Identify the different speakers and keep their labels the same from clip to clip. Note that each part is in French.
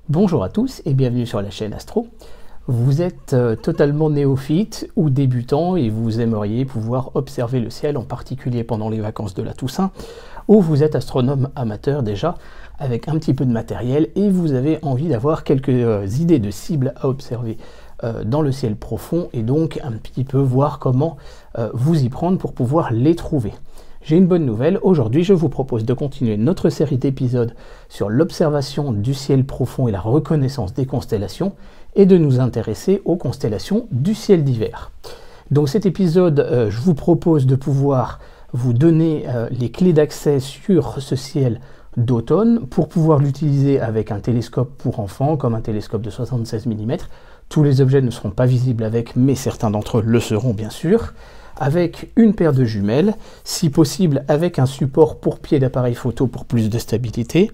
Speaker 1: Bonjour à tous et bienvenue sur la chaîne Astro. Vous êtes totalement néophyte ou débutant et vous aimeriez pouvoir observer le ciel, en particulier pendant les vacances de la Toussaint, ou vous êtes astronome amateur déjà, avec un petit peu de matériel et vous avez envie d'avoir quelques idées de cibles à observer dans le ciel profond et donc un petit peu voir comment vous y prendre pour pouvoir les trouver. J'ai une bonne nouvelle, aujourd'hui je vous propose de continuer notre série d'épisodes sur l'observation du ciel profond et la reconnaissance des constellations et de nous intéresser aux constellations du ciel d'hiver. Donc cet épisode, je vous propose de pouvoir vous donner les clés d'accès sur ce ciel d'automne pour pouvoir l'utiliser avec un télescope pour enfants comme un télescope de 76 mm. Tous les objets ne seront pas visibles avec, mais certains d'entre eux le seront bien sûr. Avec une paire de jumelles, si possible avec un support pour pied d'appareil photo pour plus de stabilité,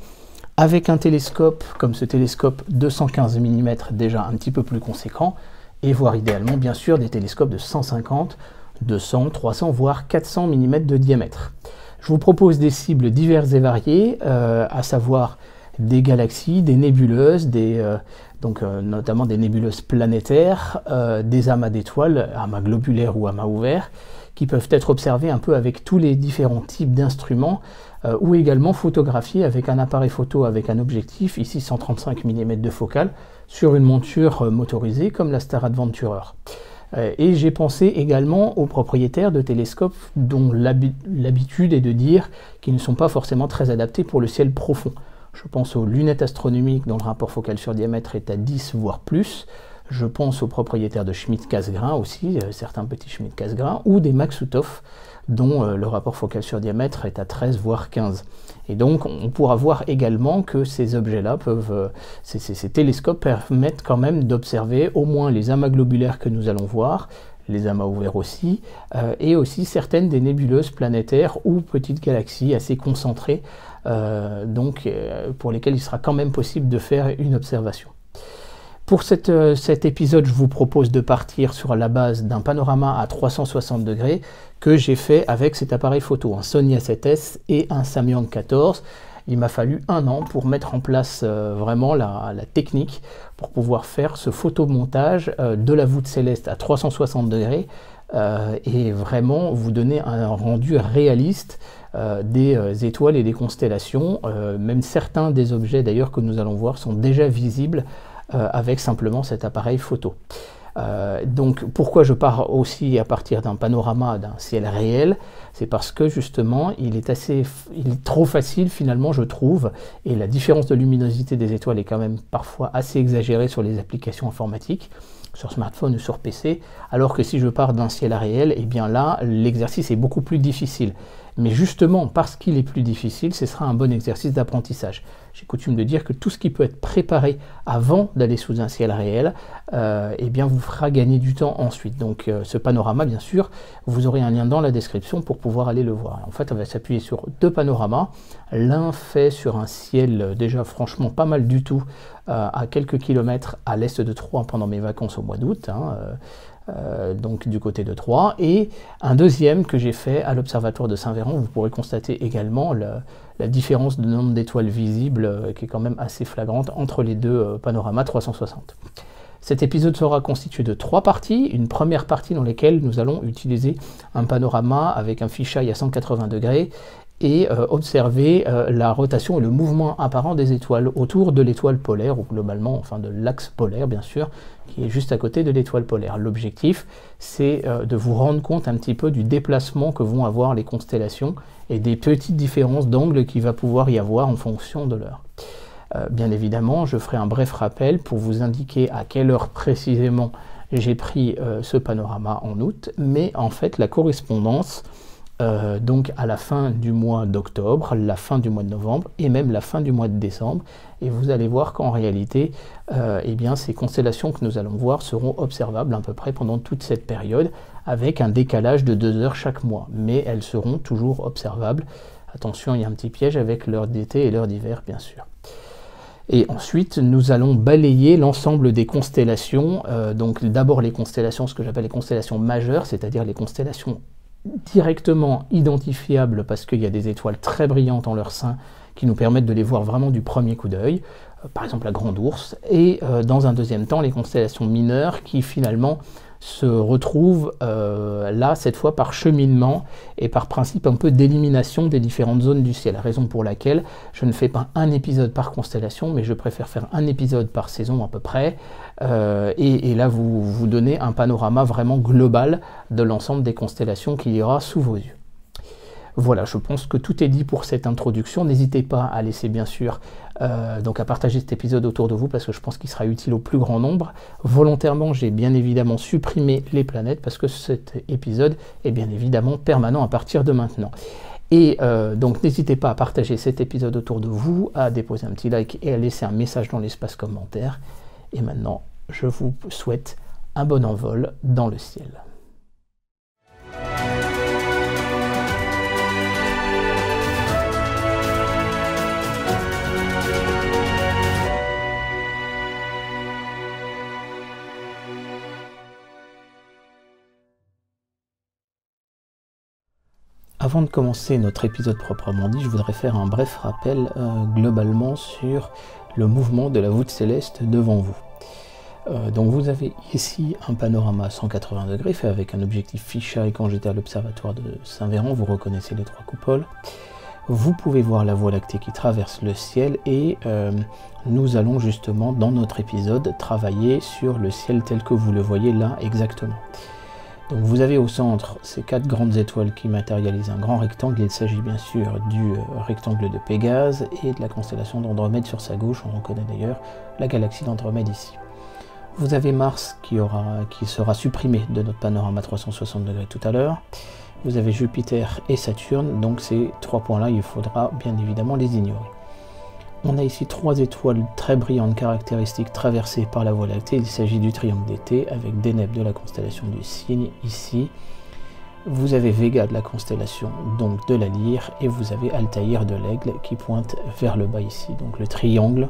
Speaker 1: avec un télescope comme ce télescope 215 mm déjà un petit peu plus conséquent, et voire idéalement bien sûr des télescopes de 150, 200, 300 voire 400 mm de diamètre. Je vous propose des cibles diverses et variées, à savoir des galaxies, des nébuleuses, notamment des nébuleuses planétaires, des amas d'étoiles, amas globulaires ou amas ouverts, qui peuvent être observés un peu avec tous les différents types d'instruments, ou également photographiés avec un appareil photo avec un objectif, ici 135 mm de focale, sur une monture motorisée comme la Star Adventurer. Et j'ai pensé également aux propriétaires de télescopes dont l'habitude est de dire qu'ils ne sont pas forcément très adaptés pour le ciel profond. Je pense aux lunettes astronomiques dont le rapport focal sur diamètre est à 10 voire plus. Je pense aux propriétaires de Schmidt-Cassegrain aussi, certains petits Schmidt-Cassegrain, ou des Maksutov dont le rapport focal sur diamètre est à 13 voire 15. Et donc on pourra voir également que ces objets-là ces télescopes permettent quand même d'observer au moins les amas globulaires que nous allons voir, les amas ouverts aussi, et aussi certaines des nébuleuses planétaires ou petites galaxies assez concentrées, pour lesquelles il sera quand même possible de faire une observation. Pour cet épisode, je vous propose de partir sur la base d'un panorama à 360 degrés que j'ai fait avec cet appareil photo, un Sony A7S et un Samyang 14. Il m'a fallu un an pour mettre en place vraiment la technique pour pouvoir faire ce photomontage de la voûte céleste à 360 degrés et vraiment vous donner un rendu réaliste des étoiles et des constellations. Même certains des objets d'ailleurs que nous allons voir sont déjà visibles avec simplement cet appareil photo. Donc pourquoi je pars aussi à partir d'un panorama d'un ciel réel, c'est parce que justement il est trop facile finalement je trouve, et la différence de luminosité des étoiles est quand même parfois assez exagérée sur les applications informatiques, sur smartphone ou sur PC, alors que si je pars d'un ciel réel, et bien là l'exercice est beaucoup plus difficile. Mais justement, parce qu'il est plus difficile, ce sera un bon exercice d'apprentissage. J'ai coutume de dire que tout ce qui peut être préparé avant d'aller sous un ciel réel, eh bien vous fera gagner du temps ensuite. Donc ce panorama, bien sûr, vous aurez un lien dans la description pour pouvoir aller le voir. En fait, on va s'appuyer sur deux panoramas. L'un fait sur un ciel déjà franchement pas mal du tout, à quelques kilomètres à l'est de Troyes pendant mes vacances au mois d'août. Donc du côté de Troyes, et un deuxième que j'ai fait à l'observatoire de Saint-Véran. Vous pourrez constater également la différence de nombre d'étoiles visibles qui est quand même assez flagrante entre les deux panoramas 360. Cet épisode sera constitué de 3 parties. Une première partie dans laquelle nous allons utiliser un panorama avec un fisheye à 180 degrés et observer la rotation et le mouvement apparent des étoiles autour de l'étoile polaire, ou globalement, enfin de l'axe polaire bien sûr, qui est juste à côté de l'étoile polaire. L'objectif, c'est de vous rendre compte un petit peu du déplacement que vont avoir les constellations et des petites différences d'angle qu'il va pouvoir y avoir en fonction de l'heure. Bien évidemment, je ferai un bref rappel pour vous indiquer à quelle heure précisément j'ai pris ce panorama en août, mais en fait la correspondance, donc à la fin du mois d'octobre, la fin du mois de novembre et même la fin du mois de décembre, et vous allez voir qu'en réalité eh bien, ces constellations que nous allons voir seront observables à peu près pendant toute cette période avec un décalage de 2 heures chaque mois, mais elles seront toujours observables. Attention, il y a un petit piège avec l'heure d'été et l'heure d'hiver bien sûr. Et ensuite, nous allons balayer l'ensemble des constellations, donc d'abord les constellations, ce que j'appelle les constellations majeures, c'est-à-dire les constellations directement identifiables parce qu'il y a des étoiles très brillantes en leur sein qui nous permettent de les voir vraiment du premier coup d'œil. par exemple la Grande Ourse, et dans un deuxième temps les constellations mineures qui finalement se retrouvent là cette fois par cheminement et par principe un peu d'élimination des différentes zones du ciel, raison pour laquelle je ne fais pas un épisode par constellation, mais je préfère faire un épisode par saison à peu près, et là vous donnez un panorama vraiment global de l'ensemble des constellations qu'il y aura sous vos yeux. Voilà, je pense que tout est dit pour cette introduction. N'hésitez pas à laisser bien sûr, donc à partager cet épisode autour de vous parce que je pense qu'il sera utile au plus grand nombre. Volontairement, j'ai bien évidemment supprimé les planètes parce que cet épisode est bien évidemment permanent à partir de maintenant. Et donc n'hésitez pas à partager cet épisode autour de vous, à déposer un petit like et à laisser un message dans l'espace commentaire. Et maintenant, je vous souhaite un bon envol dans le ciel. Avant de commencer notre épisode proprement dit, je voudrais faire un bref rappel globalement sur le mouvement de la voûte céleste devant vous. Donc vous avez ici un panorama à 180 degrés fait avec un objectif fisheye. Quand j'étais à l'observatoire de Saint-Véran, vous reconnaissez les 3 coupoles. Vous pouvez voir la Voie lactée qui traverse le ciel et nous allons justement dans notre épisode travailler sur le ciel tel que vous le voyez là exactement. Donc vous avez au centre ces 4 grandes étoiles qui matérialisent un grand rectangle. Il s'agit bien sûr du rectangle de Pégase et de la constellation d'Andromède sur sa gauche. On reconnaît d'ailleurs la galaxie d'Andromède ici. Vous avez Mars qui sera supprimé de notre panorama 360 degrés tout à l'heure. Vous avez Jupiter et Saturne, donc ces 3 points-là, il faudra bien évidemment les ignorer. On a ici 3 étoiles très brillantes caractéristiques traversées par la Voie lactée. Il s'agit du triangle d'été avec Deneb de la constellation du Cygne ici. Vous avez Vega de la constellation donc de la Lyre et vous avez Altaïr de l'Aigle qui pointe vers le bas ici. Donc le triangle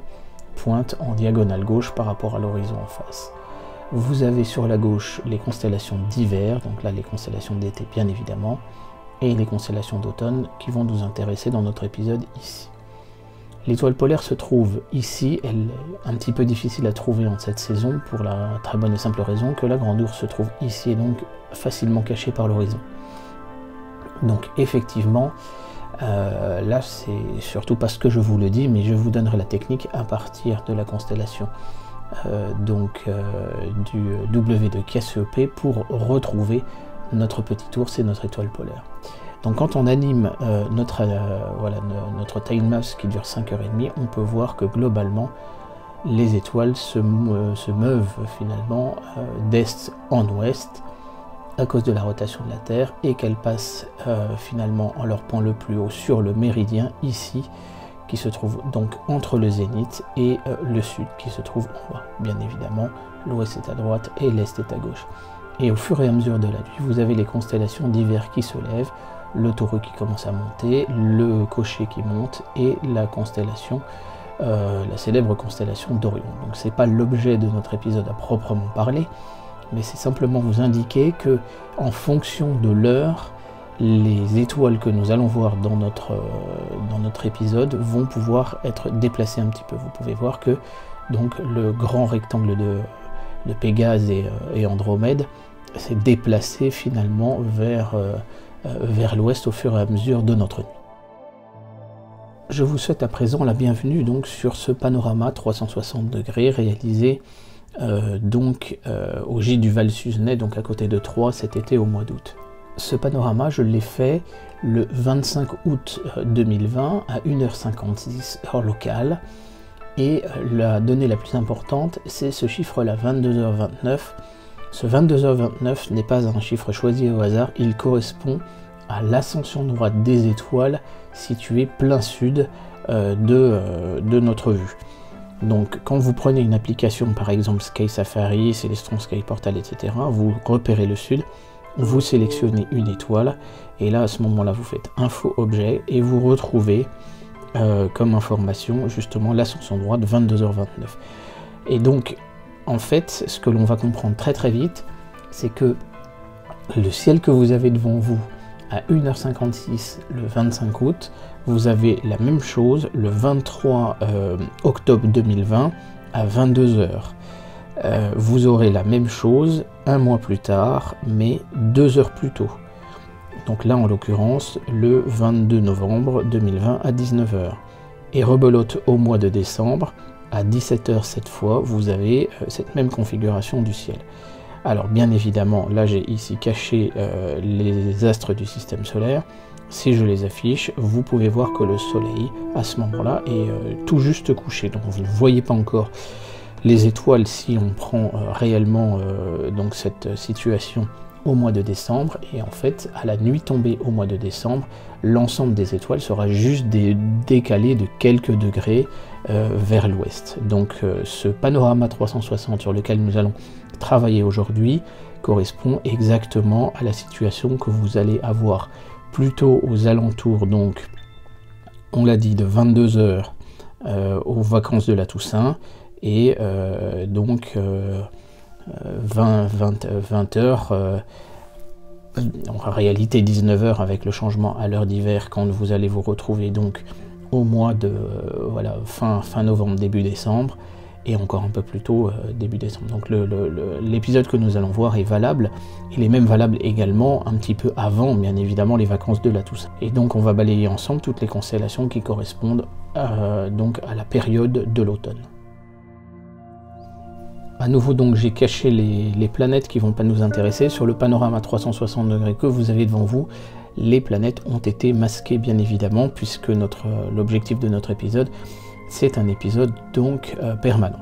Speaker 1: pointe en diagonale gauche par rapport à l'horizon en face. Vous avez sur la gauche les constellations d'hiver, donc là les constellations d'été bien évidemment, et les constellations d'automne qui vont nous intéresser dans notre épisode ici. L'étoile polaire se trouve ici, elle est un petit peu difficile à trouver en cette saison pour la très bonne et simple raison que la Grande Ourse se trouve ici et donc facilement cachée par l'horizon. Donc effectivement, là c'est surtout parce que je vous le dis, mais je vous donnerai la technique à partir de la constellation du W de Cassiopée pour retrouver notre petit ours et notre étoile polaire. Donc quand on anime notre timemouse qui dure 5h30, on peut voir que globalement les étoiles se meuvent finalement d'est en ouest à cause de la rotation de la Terre et qu'elles passent finalement en leur point le plus haut sur le méridien ici qui se trouve donc entre le zénith et le sud qui se trouve en bas. Bien évidemment, l'ouest est à droite et l'est est à gauche. Et au fur et à mesure de la nuit, vous avez les constellations d'hiver qui se lèvent, le taureau qui commence à monter, le cocher qui monte et la constellation, la célèbre constellation d'Orion. Donc c'est pas l'objet de notre épisode à proprement parler, mais c'est simplement vous indiquer que en fonction de l'heure, les étoiles que nous allons voir dans notre épisode vont pouvoir être déplacées un petit peu. Vous pouvez voir que donc le grand rectangle de Pégase et Andromède s'est déplacé finalement vers l'ouest au fur et à mesure de notre nuit. Je vous souhaite à présent la bienvenue donc sur ce panorama 360 degrés réalisé au gîte du Val-Suzenais, donc à côté de Troyes cet été au mois d'août. Ce panorama, je l'ai fait le 25 août 2020 à 1h56 heure locale et la donnée la plus importante c'est ce chiffre là, 22h29. Ce 22h29 n'est pas un chiffre choisi au hasard, il correspond à l'ascension droite des étoiles située plein sud de notre vue. Donc quand vous prenez une application par exemple Sky Safari, Celestron Sky Portal, etc., vous repérez le sud, vous sélectionnez une étoile et là à ce moment là vous faites info objet et vous retrouvez comme information justement l'ascension droite 22h29. Et donc en fait ce que l'on va comprendre très très vite, c'est que le ciel que vous avez devant vous à 1h56 le 25 août, vous avez la même chose le 23 octobre 2020 à 22h. Vous aurez la même chose un mois plus tard, mais 2 heures plus tôt. Donc là, en l'occurrence, le 22 novembre 2020 à 19h. Et rebelote au mois de décembre, à 17h cette fois, vous avez cette même configuration du ciel. Alors bien évidemment, là j'ai ici caché les astres du système solaire. Si je les affiche, vous pouvez voir que le soleil, à ce moment-là, est tout juste couché. Donc vous ne voyez pas encore les étoiles si on prend réellement donc cette situation au mois de décembre. Et en fait, à la nuit tombée au mois de décembre, l'ensemble des étoiles sera juste décalé de quelques degrés vers l'ouest. Donc ce panorama 360 sur lequel nous allons travailler aujourd'hui correspond exactement à la situation que vous allez avoir plutôt aux alentours, donc on l'a dit, de 22h aux vacances de la Toussaint, et donc 20h, en réalité 19h avec le changement à l'heure d'hiver, quand vous allez vous retrouver donc au mois de voilà, fin novembre, début décembre, et encore un peu plus tôt, début décembre. Donc l'épisode que nous allons voir est valable, il est même valable également un petit peu avant, bien évidemment, les vacances de la Toussaint. Et donc on va balayer ensemble toutes les constellations qui correspondent donc à la période de l'automne. À nouveau, donc j'ai caché les planètes qui ne vont pas nous intéresser. Sur le panorama 360 degrés que vous avez devant vous, les planètes ont été masquées bien évidemment, puisque l'objectif de notre épisode, c'est un épisode donc permanent.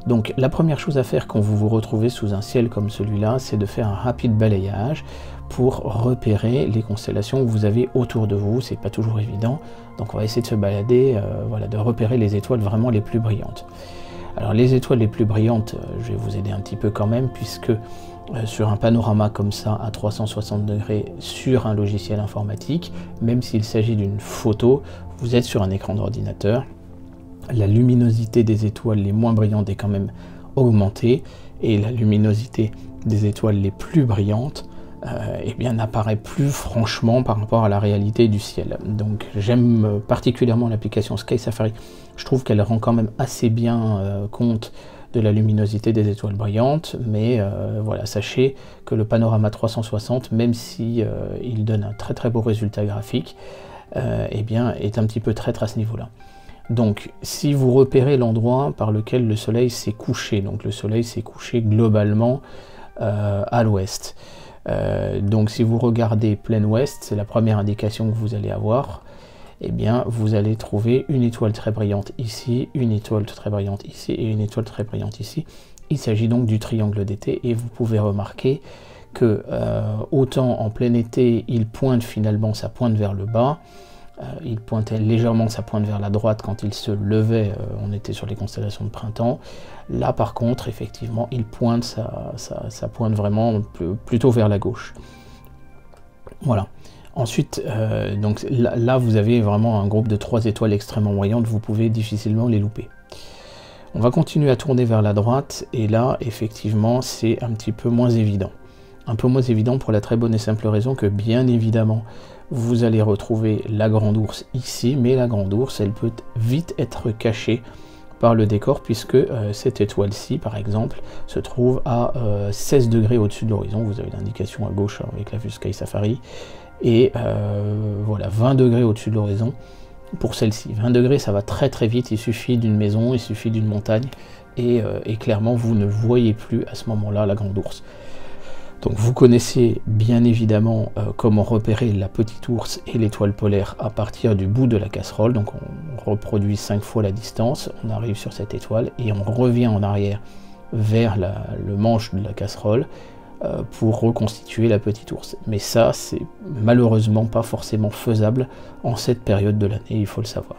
Speaker 1: Donc la première chose à faire quand vous vous retrouvez sous un ciel comme celui-là, c'est de faire un rapide balayage pour repérer les constellations que vous avez autour de vous. C'est pas toujours évident, donc on va essayer de se balader, voilà, de repérer les étoiles vraiment les plus brillantes. Alors les étoiles les plus brillantes, je vais vous aider un petit peu quand même, puisque sur un panorama comme ça à 360 degrés sur un logiciel informatique, même s'il s'agit d'une photo, vous êtes sur un écran d'ordinateur, la luminosité des étoiles les moins brillantes est quand même augmentée, et la luminosité des étoiles les plus brillantes eh bien, n'apparaît plus franchement par rapport à la réalité du ciel. Donc j'aime particulièrement l'application Sky Safari. Je trouve qu'elle rend quand même assez bien compte de la luminosité des étoiles brillantes, mais voilà, sachez que le panorama 360, même si il donne un très très beau résultat graphique, eh bien, est un petit peu traître à ce niveau-là. Donc si vous repérez l'endroit par lequel le soleil s'est couché, donc le soleil s'est couché globalement à l'ouest. Donc si vous regardez plein ouest, c'est la première indication que vous allez avoir, eh bien vous allez trouver une étoile très brillante ici, une étoile très brillante ici et une étoile très brillante ici. Il s'agit donc du triangle d'été, et vous pouvez remarquer que autant en plein été il pointe finalement, ça pointe vers le bas, il pointait légèrement sa pointe vers la droite quand il se levait, on était sur les constellations de printemps. Là par contre, effectivement, il pointe sa pointe vraiment plutôt vers la gauche. Voilà. Ensuite, donc là vous avez vraiment un groupe de 3 étoiles extrêmement brillantes, vous pouvez difficilement les louper. On va continuer à tourner vers la droite, et là effectivement c'est un petit peu moins évident. Un peu moins évident pour la très bonne et simple raison que bien évidemment vous allez retrouver la Grande Ourse ici, mais la Grande Ourse elle peut vite être cachée par le décor, puisque cette étoile-ci par exemple se trouve à 16 degrés au-dessus de l'horizon. Vous avez l'indication à gauche avec la vue Sky Safari, et voilà, 20 degrés au-dessus de l'horizon pour celle-ci. 20 degrés ça va très très vite, il suffit d'une maison, il suffit d'une montagne, et clairement vous ne voyez plus à ce moment-là la Grande Ourse. Donc vous connaissez bien évidemment comment repérer la petite ours et l'étoile polaire à partir du bout de la casserole. Donc on reproduit 5 fois la distance, on arrive sur cette étoile et on revient en arrière vers le manche de la casserole pour reconstituer la petite ours. Mais ça, c'est malheureusement pas forcément faisable en cette période de l'année, il faut le savoir.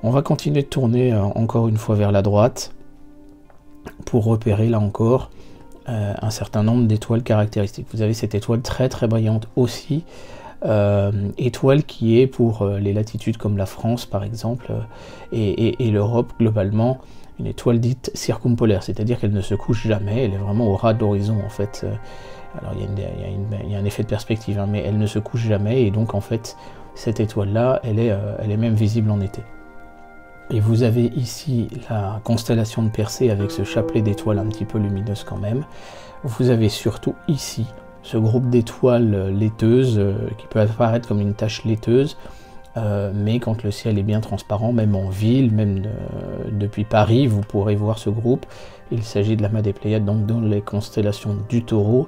Speaker 1: On va continuer de tourner encore une fois vers la droite pour repérer là encore un certain nombre d'étoiles caractéristiques. Vous avez cette étoile très très brillante aussi, étoile qui est pour les latitudes comme la France par exemple, et l'Europe globalement, une étoile dite circumpolaire, c'est-à-dire qu'elle ne se couche jamais, elle est vraiment au ras de l'horizon en fait. Alors il y a un effet de perspective, hein, mais elle ne se couche jamais, et donc en fait cette étoile-là, elle est même visible en été. Et vous avez ici la constellation de Persée avec ce chapelet d'étoiles un petit peu lumineuses quand même. Vous avez surtout ici ce groupe d'étoiles laiteuses qui peut apparaître comme une tache laiteuse, mais quand le ciel est bien transparent, même en ville, même depuis Paris, vous pourrez voir ce groupe. Il s'agit de l'amas des Pléiades, donc dans les constellations du Taureau.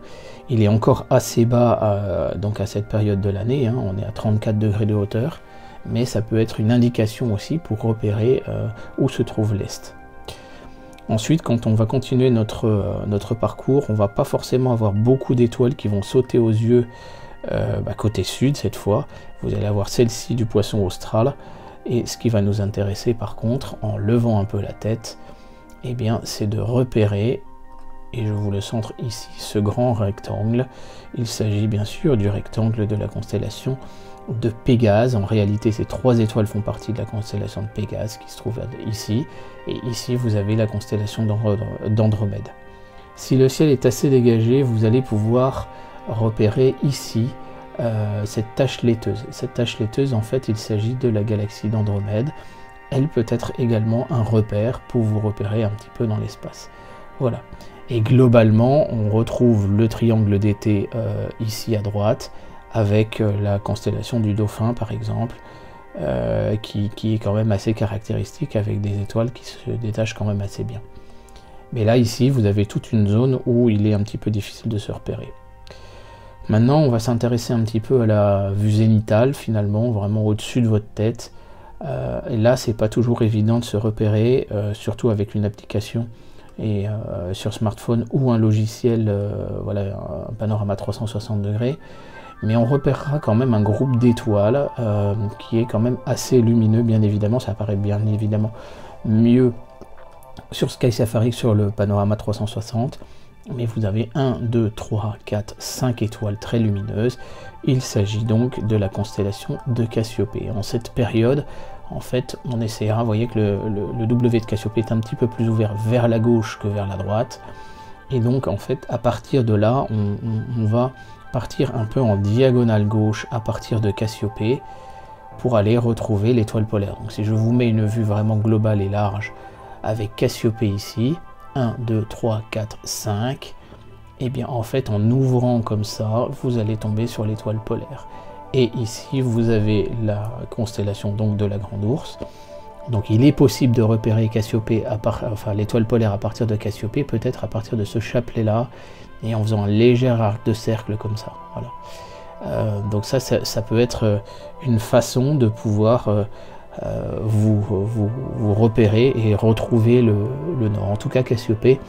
Speaker 1: Il est encore assez bas donc à cette période de l'année, hein, on est à 34 degrés de hauteur, mais ça peut être une indication aussi pour repérer où se trouve l'Est. Ensuite, quand on va continuer notre parcours, on ne va pas forcément avoir beaucoup d'étoiles qui vont sauter aux yeux côté sud cette fois. Vous allez avoir celle-ci du poisson austral, et ce qui va nous intéresser par contre, en levant un peu la tête, eh bien, c'est de repérer, et je vous le centre ici, ce grand rectangle. Il s'agit bien sûr du rectangle de la constellation de Pégase. En réalité, ces 3 étoiles font partie de la constellation de Pégase qui se trouve ici, et ici vous avez la constellation d'Andromède. Si le ciel est assez dégagé, vous allez pouvoir repérer ici cette tache laiteuse. Cette tache laiteuse, en fait, il s'agit de la galaxie d'Andromède. Elle peut être également un repère pour vous repérer un petit peu dans l'espace. Voilà. Et globalement, on retrouve le triangle d'été ici à droite, avec la constellation du Dauphin par exemple, qui est quand même assez caractéristique, avec des étoiles qui se détachent quand même assez bien. Mais là ici vous avez toute une zone où il est un petit peu difficile de se repérer. Maintenant on va s'intéresser un petit peu à la vue zénitale, finalement, vraiment au-dessus de votre tête. Et là c'est pas toujours évident de se repérer, surtout avec une application et sur smartphone ou un logiciel, voilà, un panorama 360 degrés. Mais on repérera quand même un groupe d'étoiles qui est quand même assez lumineux, bien évidemment. Ça apparaît bien évidemment mieux sur Sky Safari que sur le panorama 360. Mais vous avez 1, 2, 3, 4, 5 étoiles très lumineuses. Il s'agit donc de la constellation de Cassiopée. En cette période, en fait, on essaiera, vous voyez que le W de Cassiopée est un petit peu plus ouvert vers la gauche que vers la droite. Et donc, en fait, à partir de là, on va partir un peu en diagonale gauche à partir de Cassiopée pour aller retrouver l'étoile polaire. Donc si je vous mets une vue vraiment globale et large avec Cassiopée ici, 1, 2, 3, 4, 5, et bien en fait en ouvrant comme ça, vous allez tomber sur l'étoile polaire. Et ici vous avez la constellation donc de la Grande Ourse. Donc il est possible de repérer Cassiopée, enfin l'étoile polaire à partir de Cassiopée, peut-être à partir de ce chapelet-là, et en faisant un léger arc de cercle comme ça. Voilà. Donc ça peut être une façon de pouvoir vous repérer et retrouver le nord. En tout cas, Cassiopée,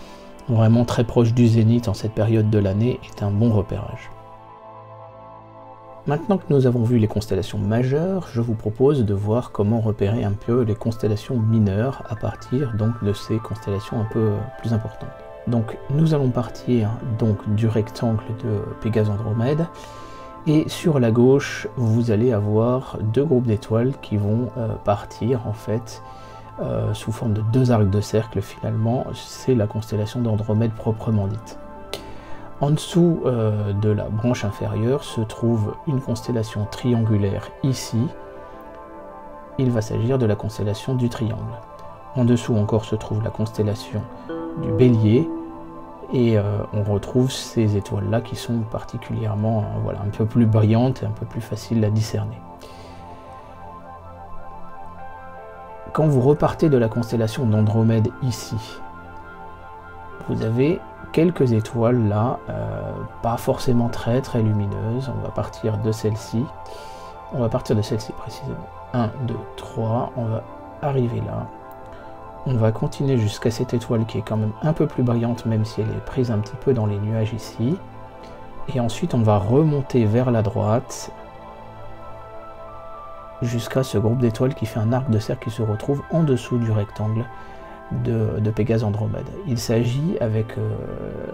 Speaker 1: vraiment très proche du zénith en cette période de l'année, est un bon repérage. Maintenant que nous avons vu les constellations majeures, je vous propose de voir comment repérer un peu les constellations mineures à partir donc de ces constellations un peu plus importantes. Donc nous allons partir donc du rectangle de Pégase-Andromède, et sur la gauche vous allez avoir 2 groupes d'étoiles qui vont partir en fait sous forme de 2 arcs de cercle. Finalement c'est la constellation d'Andromède proprement dite. En dessous de la branche inférieure se trouve une constellation triangulaire ici. Il va s'agir de la constellation du Triangle. En dessous encore se trouve la constellation du Bélier, et on retrouve ces étoiles-là qui sont particulièrement voilà, un peu plus brillantes et un peu plus faciles à discerner. Quand vous repartez de la constellation d'Andromède ici, vous avez quelques étoiles là, pas forcément très lumineuses. On va partir de celle-ci. On va partir de celle-ci précisément. 1, 2, 3, on va arriver là. On va continuer jusqu'à cette étoile qui est quand même un peu plus brillante, même si elle est prise un petit peu dans les nuages ici. Et ensuite on va remonter vers la droite jusqu'à ce groupe d'étoiles qui fait un arc de cercle qui se retrouve en dessous du rectangle de Pégase-Andromède. Il s'agit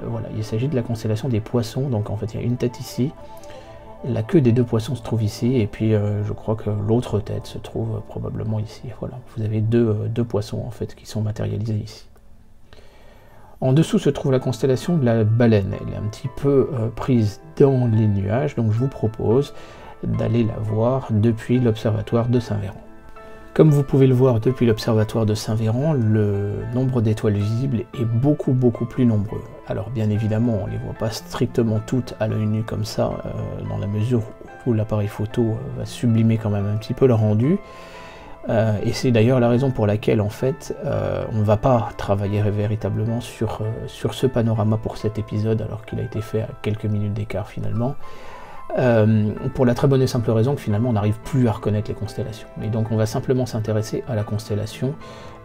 Speaker 1: voilà, il s'agit de la constellation des Poissons. Donc en fait il y a une tête ici, la queue des 2 poissons se trouve ici, et puis je crois que l'autre tête se trouve probablement ici. Voilà, vous avez deux poissons en fait qui sont matérialisés ici. En dessous se trouve la constellation de la Baleine. Elle est un petit peu prise dans les nuages, donc je vous propose d'aller la voir depuis l'observatoire de Saint-Véran. Comme vous pouvez le voir depuis l'observatoire de Saint-Véran, le nombre d'étoiles visibles est beaucoup plus nombreux. Alors bien évidemment, on ne les voit pas strictement toutes à l'œil nu comme ça, dans la mesure où l'appareil photo va sublimer quand même un petit peu le rendu. Et c'est d'ailleurs la raison pour laquelle en fait on ne va pas travailler véritablement sur ce panorama pour cet épisode, alors qu'il a été fait à quelques minutes d'écart finalement. Pour la très bonne et simple raison que finalement on n'arrive plus à reconnaître les constellations. Et donc on va simplement s'intéresser à la constellation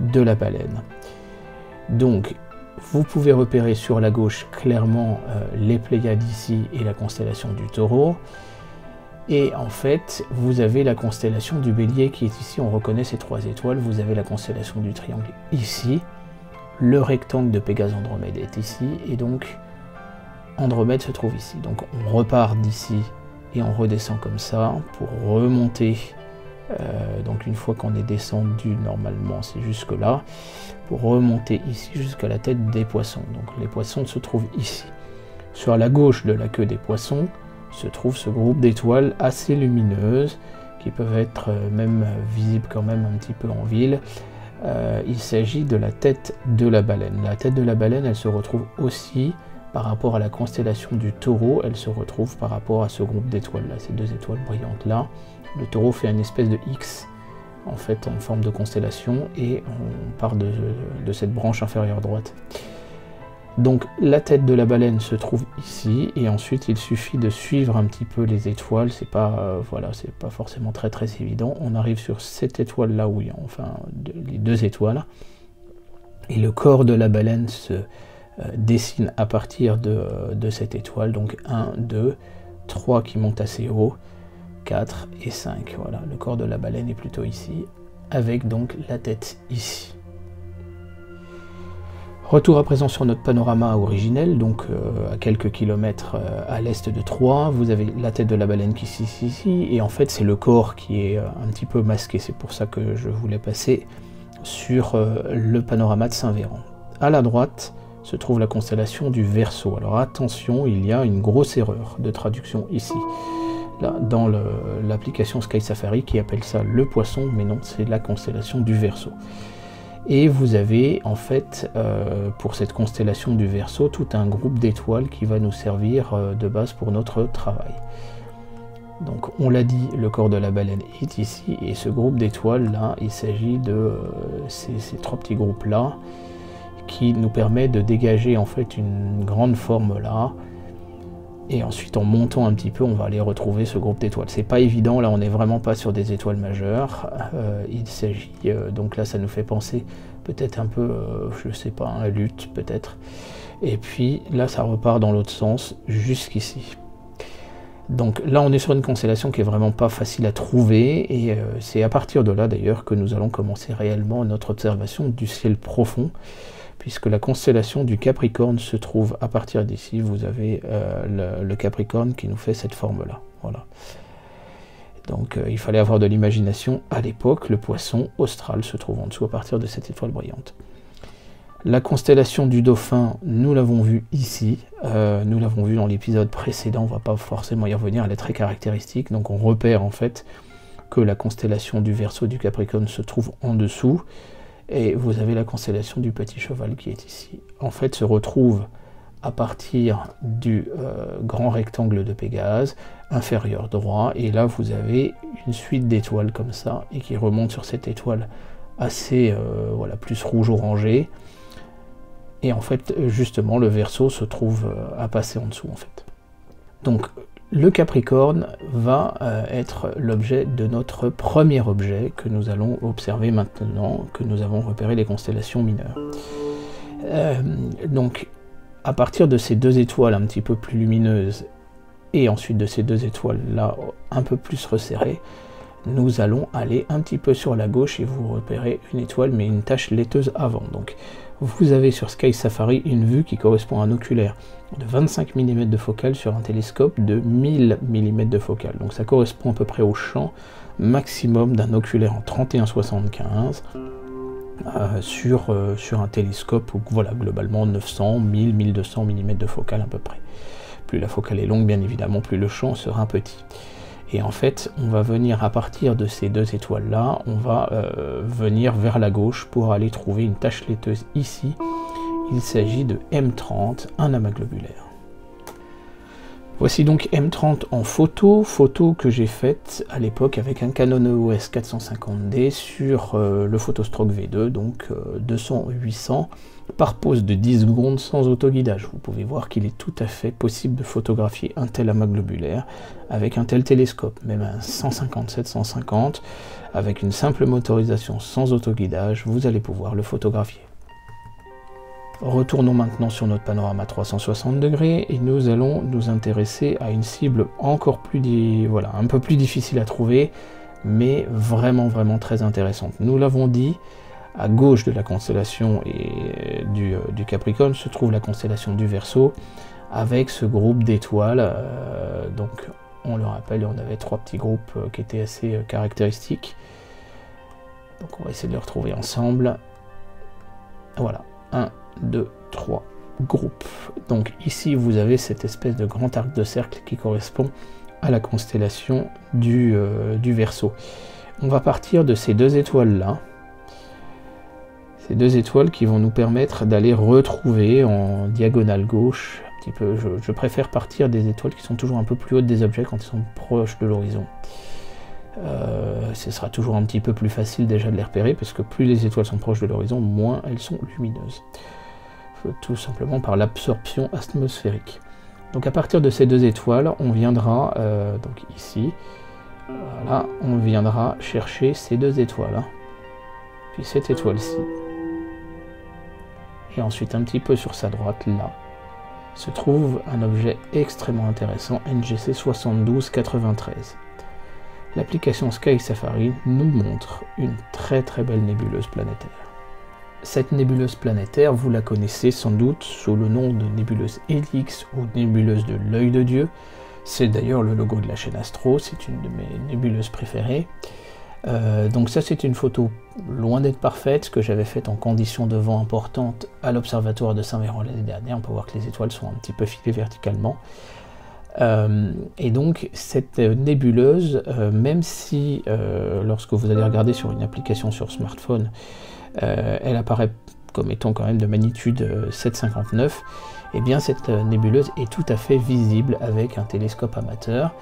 Speaker 1: de la Baleine. Donc vous pouvez repérer sur la gauche clairement les Pléiades ici et la constellation du Taureau. Et en fait, vous avez la constellation du Bélier qui est ici, on reconnaît ces 3 étoiles, vous avez la constellation du Triangle ici, le rectangle de Pégase Andromède est ici, et donc Andromède se trouve ici. Donc on repart d'ici et on redescend comme ça pour remonter, donc une fois qu'on est descendu normalement c'est jusque là, pour remonter ici jusqu'à la tête des Poissons. Donc les Poissons se trouvent ici. Sur la gauche de la queue des Poissons se trouve ce groupe d'étoiles assez lumineuses qui peuvent être même visibles quand même un petit peu en ville. Il s'agit de la tête de la Baleine. La tête de la Baleine, elle se retrouve aussi par rapport à la constellation du Taureau, elle se retrouve par rapport à ce groupe d'étoiles là, ces 2 étoiles brillantes là. Le Taureau fait une espèce de X en fait en forme de constellation et on part de cette branche inférieure droite. Donc la tête de la Baleine se trouve ici et ensuite il suffit de suivre un petit peu les étoiles, c'est pas voilà, c'est pas forcément très évident. On arrive sur cette étoile là où il y a enfin les 2 étoiles et le corps de la Baleine se dessine à partir de cette étoile, donc 1, 2, 3 qui montent assez haut, 4 et 5, voilà, le corps de la Baleine est plutôt ici, avec donc la tête ici. Retour à présent sur notre panorama originel, donc à quelques kilomètres à l'est de Troyes, vous avez la tête de la Baleine qui est ici, et en fait c'est le corps qui est un petit peu masqué, c'est pour ça que je voulais passer sur le panorama de Saint-Véran. À la droite se trouve la constellation du Verseau. Alors attention, il y a une grosse erreur de traduction ici, là, dans l'application Sky Safari qui appelle ça le Poisson, mais non, c'est la constellation du Verseau. Et vous avez en fait, pour cette constellation du Verseau, tout un groupe d'étoiles qui va nous servir de base pour notre travail. Donc on l'a dit, le corps de la Baleine est ici, et ce groupe d'étoiles là, il s'agit de ces 3 petits groupes là, qui nous permet de dégager en fait une grande forme là, et ensuite en montant un petit peu on va aller retrouver ce groupe d'étoiles. C'est pas évident, là on n'est vraiment pas sur des étoiles majeures, il s'agit, donc là ça nous fait penser peut-être un peu, je sais pas, un lutte peut-être, et puis là ça repart dans l'autre sens jusqu'ici. Donc là on est sur une constellation qui est vraiment pas facile à trouver, et c'est à partir de là d'ailleurs que nous allons commencer réellement notre observation du ciel profond, puisque la constellation du Capricorne se trouve à partir d'ici. Vous avez le Capricorne qui nous fait cette forme-là. Voilà. Donc il fallait avoir de l'imagination à l'époque. Le Poisson austral se trouve en dessous à partir de cette étoile brillante. La constellation du Dauphin, nous l'avons vue ici. Nous l'avons vue dans l'épisode précédent. On ne va pas forcément y revenir. Elle est très caractéristique. Donc on repère en fait que la constellation du Verseau du Capricorne se trouve en dessous. Et vous avez la constellation du Petit Cheval qui est ici. En fait, se retrouve à partir du grand rectangle de Pégase, inférieur droit, et là vous avez une suite d'étoiles comme ça, et qui remonte sur cette étoile assez voilà, plus rouge-orangé. Et en fait, justement, le Verseau se trouve à passer en dessous, en fait. Donc, le Capricorne va être l'objet de notre premier objet que nous allons observer maintenant que nous avons repéré les constellations mineures. Donc à partir de ces 2 étoiles un petit peu plus lumineuses et ensuite de ces 2 étoiles là un peu plus resserrées, nous allons aller un petit peu sur la gauche et vous repérez une étoile mais une tache laiteuse avant. Donc vous avez sur Sky Safari une vue qui correspond à un oculaire de 25 mm de focale sur un télescope de 1000 mm de focale. Donc ça correspond à peu près au champ maximum d'un oculaire en 31-75. sur un télescope, voilà, globalement 900, 1000, 1200 mm de focale à peu près. Plus la focale est longue, bien évidemment, plus le champ sera petit. Et en fait, on va venir à partir de ces deux étoiles-là, on va venir vers la gauche pour aller trouver une tache laiteuse ici. Il s'agit de M30, un amas globulaire. Voici donc M30 en photo que j'ai faite à l'époque avec un Canon EOS 450D sur le Photostroke V2, donc 200-800 par pose de 10 secondes sans autoguidage. Vous pouvez voir qu'il est tout à fait possible de photographier un tel amas globulaire avec un tel télescope, même un 157-150, avec une simple motorisation sans autoguidage, vous allez pouvoir le photographier. Retournons maintenant sur notre panorama 360 degrés et nous allons nous intéresser à une cible encore plus, voilà, un peu plus difficile à trouver, mais vraiment très intéressante. Nous l'avons dit, à gauche de la constellation et du Capricorne se trouve la constellation du Verseau, avec ce groupe d'étoiles. Donc on le rappelle, on avait trois petits groupes qui étaient assez caractéristiques. Donc on va essayer de les retrouver ensemble. Voilà, 1, 2, 3 groupes. Donc ici vous avez cette espèce de grand arc de cercle qui correspond à la constellation du Verseau. On va partir de ces deux étoiles là, ces deux étoiles qui vont nous permettre d'aller retrouver en diagonale gauche un petit peu. Je préfère partir des étoiles qui sont toujours un peu plus hautes des objets quand ils sont proches de l'horizon. Ce sera toujours un petit peu plus facile déjà de les repérer, parce que plus les étoiles sont proches de l'horizon, moins elles sont lumineuses. Tout simplement par l'absorption atmosphérique. Donc à partir de ces deux étoiles, on viendra, donc ici, voilà, on viendra chercher ces deux étoiles, hein, puis cette étoile-ci, et ensuite un petit peu sur sa droite, là, se trouve un objet extrêmement intéressant, NGC 7293. L'application Sky Safari nous montre une très belle nébuleuse planétaire. Cette nébuleuse planétaire, vous la connaissez sans doute sous le nom de nébuleuse Helix ou nébuleuse de l'œil de Dieu. C'est d'ailleurs le logo de la chaîne Astro, c'est une de mes nébuleuses préférées. Donc ça, c'est une photo loin d'être parfaite, que j'avais faite en conditions de vent importantes à l'observatoire de Saint-Véran l'année dernière. On peut voir que les étoiles sont un petit peu filées verticalement. Et donc cette nébuleuse, même si lorsque vous allez regarder sur une application sur smartphone, elle apparaît comme étant quand même de magnitude 7,59, et bien cette nébuleuse est tout à fait visible avec un télescope amateur,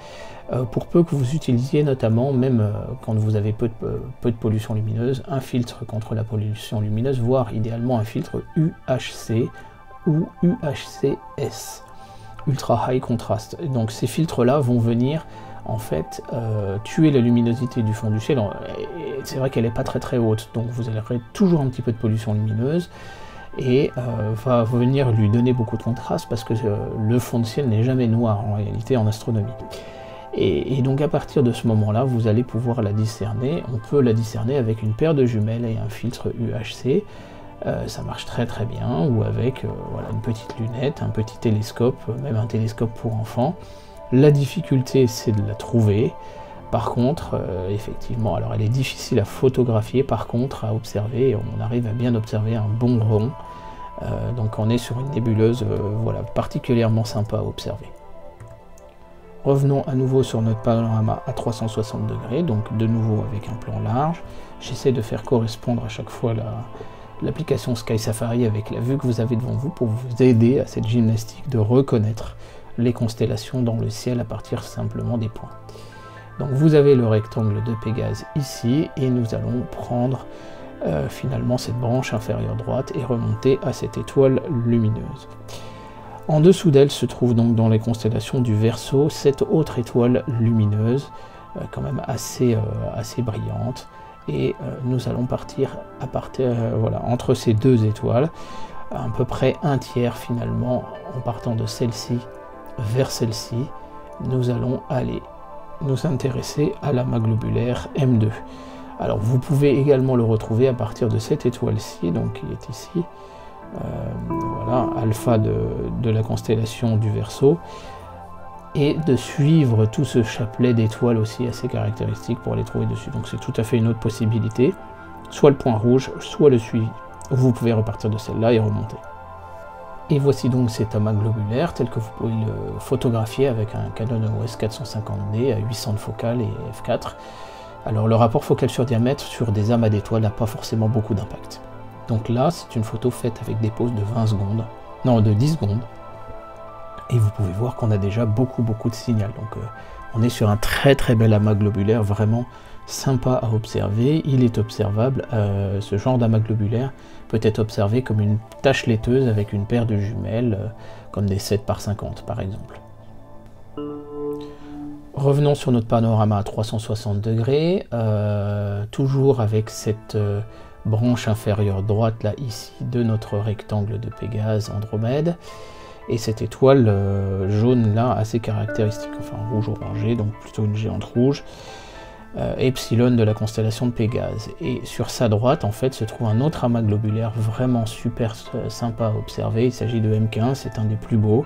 Speaker 1: pour peu que vous utilisiez notamment, même quand vous avez peu de pollution lumineuse, un filtre contre la pollution lumineuse, voire idéalement un filtre UHC ou UHCS. Ultra High Contrast. Donc ces filtres là vont venir en fait tuer la luminosité du fond du ciel. C'est vrai qu'elle n'est pas très haute, donc vous aurez toujours un petit peu de pollution lumineuse, et va venir lui donner beaucoup de contraste, parce que le fond de ciel n'est jamais noir en réalité en astronomie. Et donc à partir de ce moment là, vous allez pouvoir la discerner. On peut la discerner avec une paire de jumelles et un filtre UHC. Ça marche très bien, ou avec voilà, une petite lunette, un petit télescope, même un télescope pour enfants. La difficulté, c'est de la trouver. Par contre, effectivement, alors elle est difficile à photographier, par contre à observer, on arrive à bien observer un bon rond. Donc on est sur une nébuleuse voilà, particulièrement sympa à observer. Revenons à nouveau sur notre panorama à 360 degrés, donc de nouveau avec un plan large. J'essaie de faire correspondre à chaque fois l'application Sky Safari avec la vue que vous avez devant vous, pour vous aider à cette gymnastique de reconnaître les constellations dans le ciel à partir simplement des points. Donc vous avez le rectangle de Pégase ici, et nous allons prendre finalement cette branche inférieure droite et remonter à cette étoile lumineuse. En dessous d'elle se trouve donc dans les constellations du Verseau cette autre étoile lumineuse, quand même assez brillante. Et nous allons partir voilà, entre ces deux étoiles, à peu près un tiers finalement, en partant de celle-ci vers celle-ci. Nous allons aller nous intéresser à l'amas globulaire M2. Alors vous pouvez également le retrouver à partir de cette étoile-ci, donc qui est ici, voilà, alpha de la constellation du Verseau, et de suivre tout ce chapelet d'étoiles aussi assez caractéristique pour les trouver dessus. Donc c'est tout à fait une autre possibilité. soit le point rouge, soit le suivi. Vous pouvez repartir de celle-là et remonter. Et voici donc cet amas globulaire tel que vous pouvez le photographier avec un Canon EOS 450D à 800 de focale et f4. Alors le rapport focal sur diamètre sur des amas d'étoiles n'a pas forcément beaucoup d'impact. Donc là, c'est une photo faite avec des pauses de 20 secondes, non de 10 secondes. Et vous pouvez voir qu'on a déjà beaucoup de signal. Donc on est sur un très bel amas globulaire, vraiment sympa à observer. Il est observable, ce genre d'amas globulaire peut être observé comme une tache laiteuse avec une paire de jumelles, comme des 7x50 par exemple. Revenons sur notre panorama à 360 degrés, toujours avec cette branche inférieure droite là ici de notre rectangle de Pégase Andromède, et cette étoile jaune là assez caractéristique, enfin rouge orangé, donc plutôt une géante rouge, Epsilon de la constellation de Pégase. Et sur sa droite en fait se trouve un autre amas globulaire vraiment super sympa à observer. Il s'agit de M15, c'est un des plus beaux.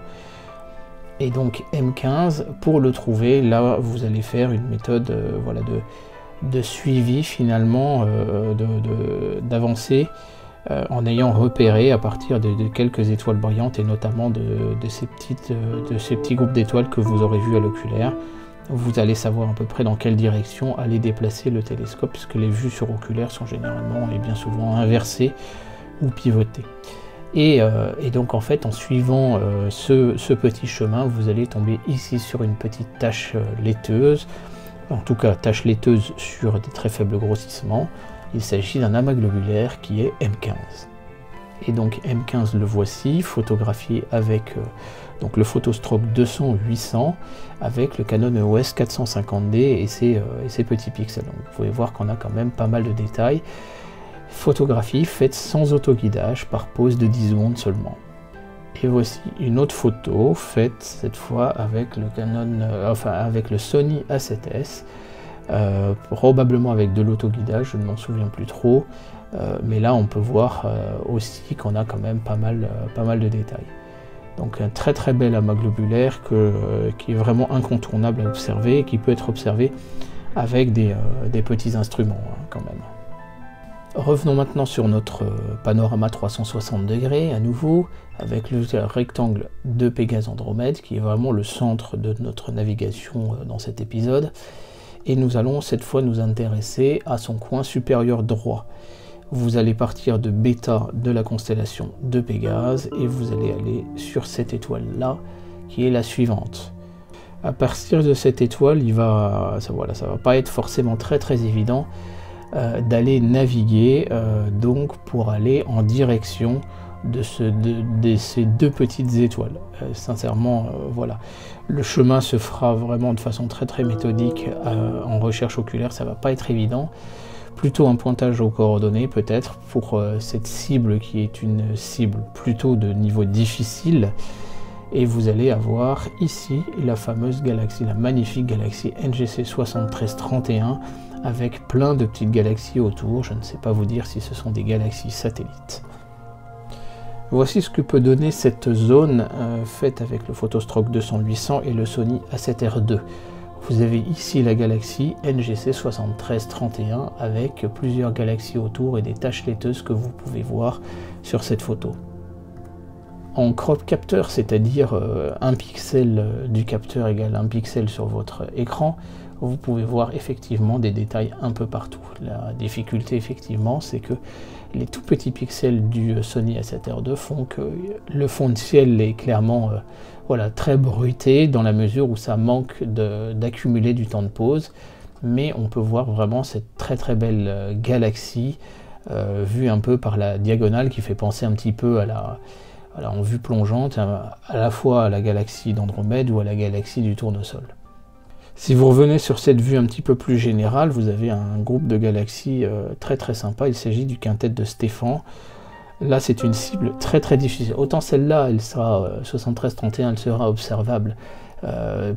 Speaker 1: Et donc M15, pour le trouver, là vous allez faire une méthode voilà, de suivi finalement, d'avancée, en ayant repéré à partir de quelques étoiles brillantes et notamment de ces petits groupes d'étoiles que vous aurez vus à l'oculaire. Vous allez savoir à peu près dans quelle direction aller déplacer le télescope, puisque les vues sur oculaire sont généralement et bien souvent inversées ou pivotées. Et donc en fait, en suivant ce petit chemin, vous allez tomber ici sur une petite tache laiteuse, en tout cas tache laiteuse sur des très faibles grossissements. Il s'agit d'un amas globulaire qui est M15. Et donc M15 le voici, photographié avec donc le Photostroke 200-800 avec le Canon EOS 450D et ses petits pixels. Donc vous pouvez voir qu'on a quand même pas mal de détails. Photographie faite sans autoguidage par pause de 10 secondes seulement. Et voici une autre photo faite cette fois avec le Canon, avec le Sony A7S, probablement avec de l'autoguidage, je ne m'en souviens plus trop, mais là on peut voir aussi qu'on a quand même pas mal de détails. Donc un très bel amas globulaire qui est vraiment incontournable à observer et qui peut être observé avec des petits instruments quand même. Revenons maintenant sur notre panorama 360 degrés, à nouveau, avec le rectangle de Pégase Andromède, qui est vraiment le centre de notre navigation dans cet épisode. Et nous allons cette fois nous intéresser à son coin supérieur droit. Vous allez partir de Bêta de la constellation de Pégase, et vous allez aller sur cette étoile-là, qui est la suivante. À partir de cette étoile, ça va pas être forcément très évident d'aller naviguer donc pour aller en direction de ces deux petites étoiles. Sincèrement, voilà, le chemin se fera vraiment de façon très méthodique en recherche oculaire, ça va pas être évident. Plutôt un pointage aux coordonnées peut-être pour cette cible qui est une cible plutôt de niveau difficile. Et vous allez avoir ici la fameuse galaxie, la magnifique galaxie NGC 7331 avec plein de petites galaxies autour. Je ne sais pas vous dire si ce sont des galaxies satellites. Voici ce que peut donner cette zone faite avec le Photostroke 200-800 et le Sony A7R2. Vous avez ici la galaxie NGC 7331 avec plusieurs galaxies autour et des taches laiteuses que vous pouvez voir sur cette photo. En crop capteur, c'est-à-dire un pixel du capteur égale un pixel sur votre écran, vous pouvez voir effectivement des détails un peu partout. La difficulté effectivement, c'est que les tout petits pixels du Sony A7R2 font que le fond de ciel est clairement voilà, très bruité dans la mesure où ça manque d'accumuler du temps de pause, mais on peut voir vraiment cette très belle galaxie vue un peu par la diagonale qui fait penser un petit peu en vue plongeante, à la fois à la galaxie d'Andromède ou à la galaxie du tournesol. Si vous revenez sur cette vue un petit peu plus générale, vous avez un groupe de galaxies très sympa. Il s'agit du quintet de Stéphan. Là, c'est une cible très difficile. Autant celle-là, elle sera 7331, elle sera observable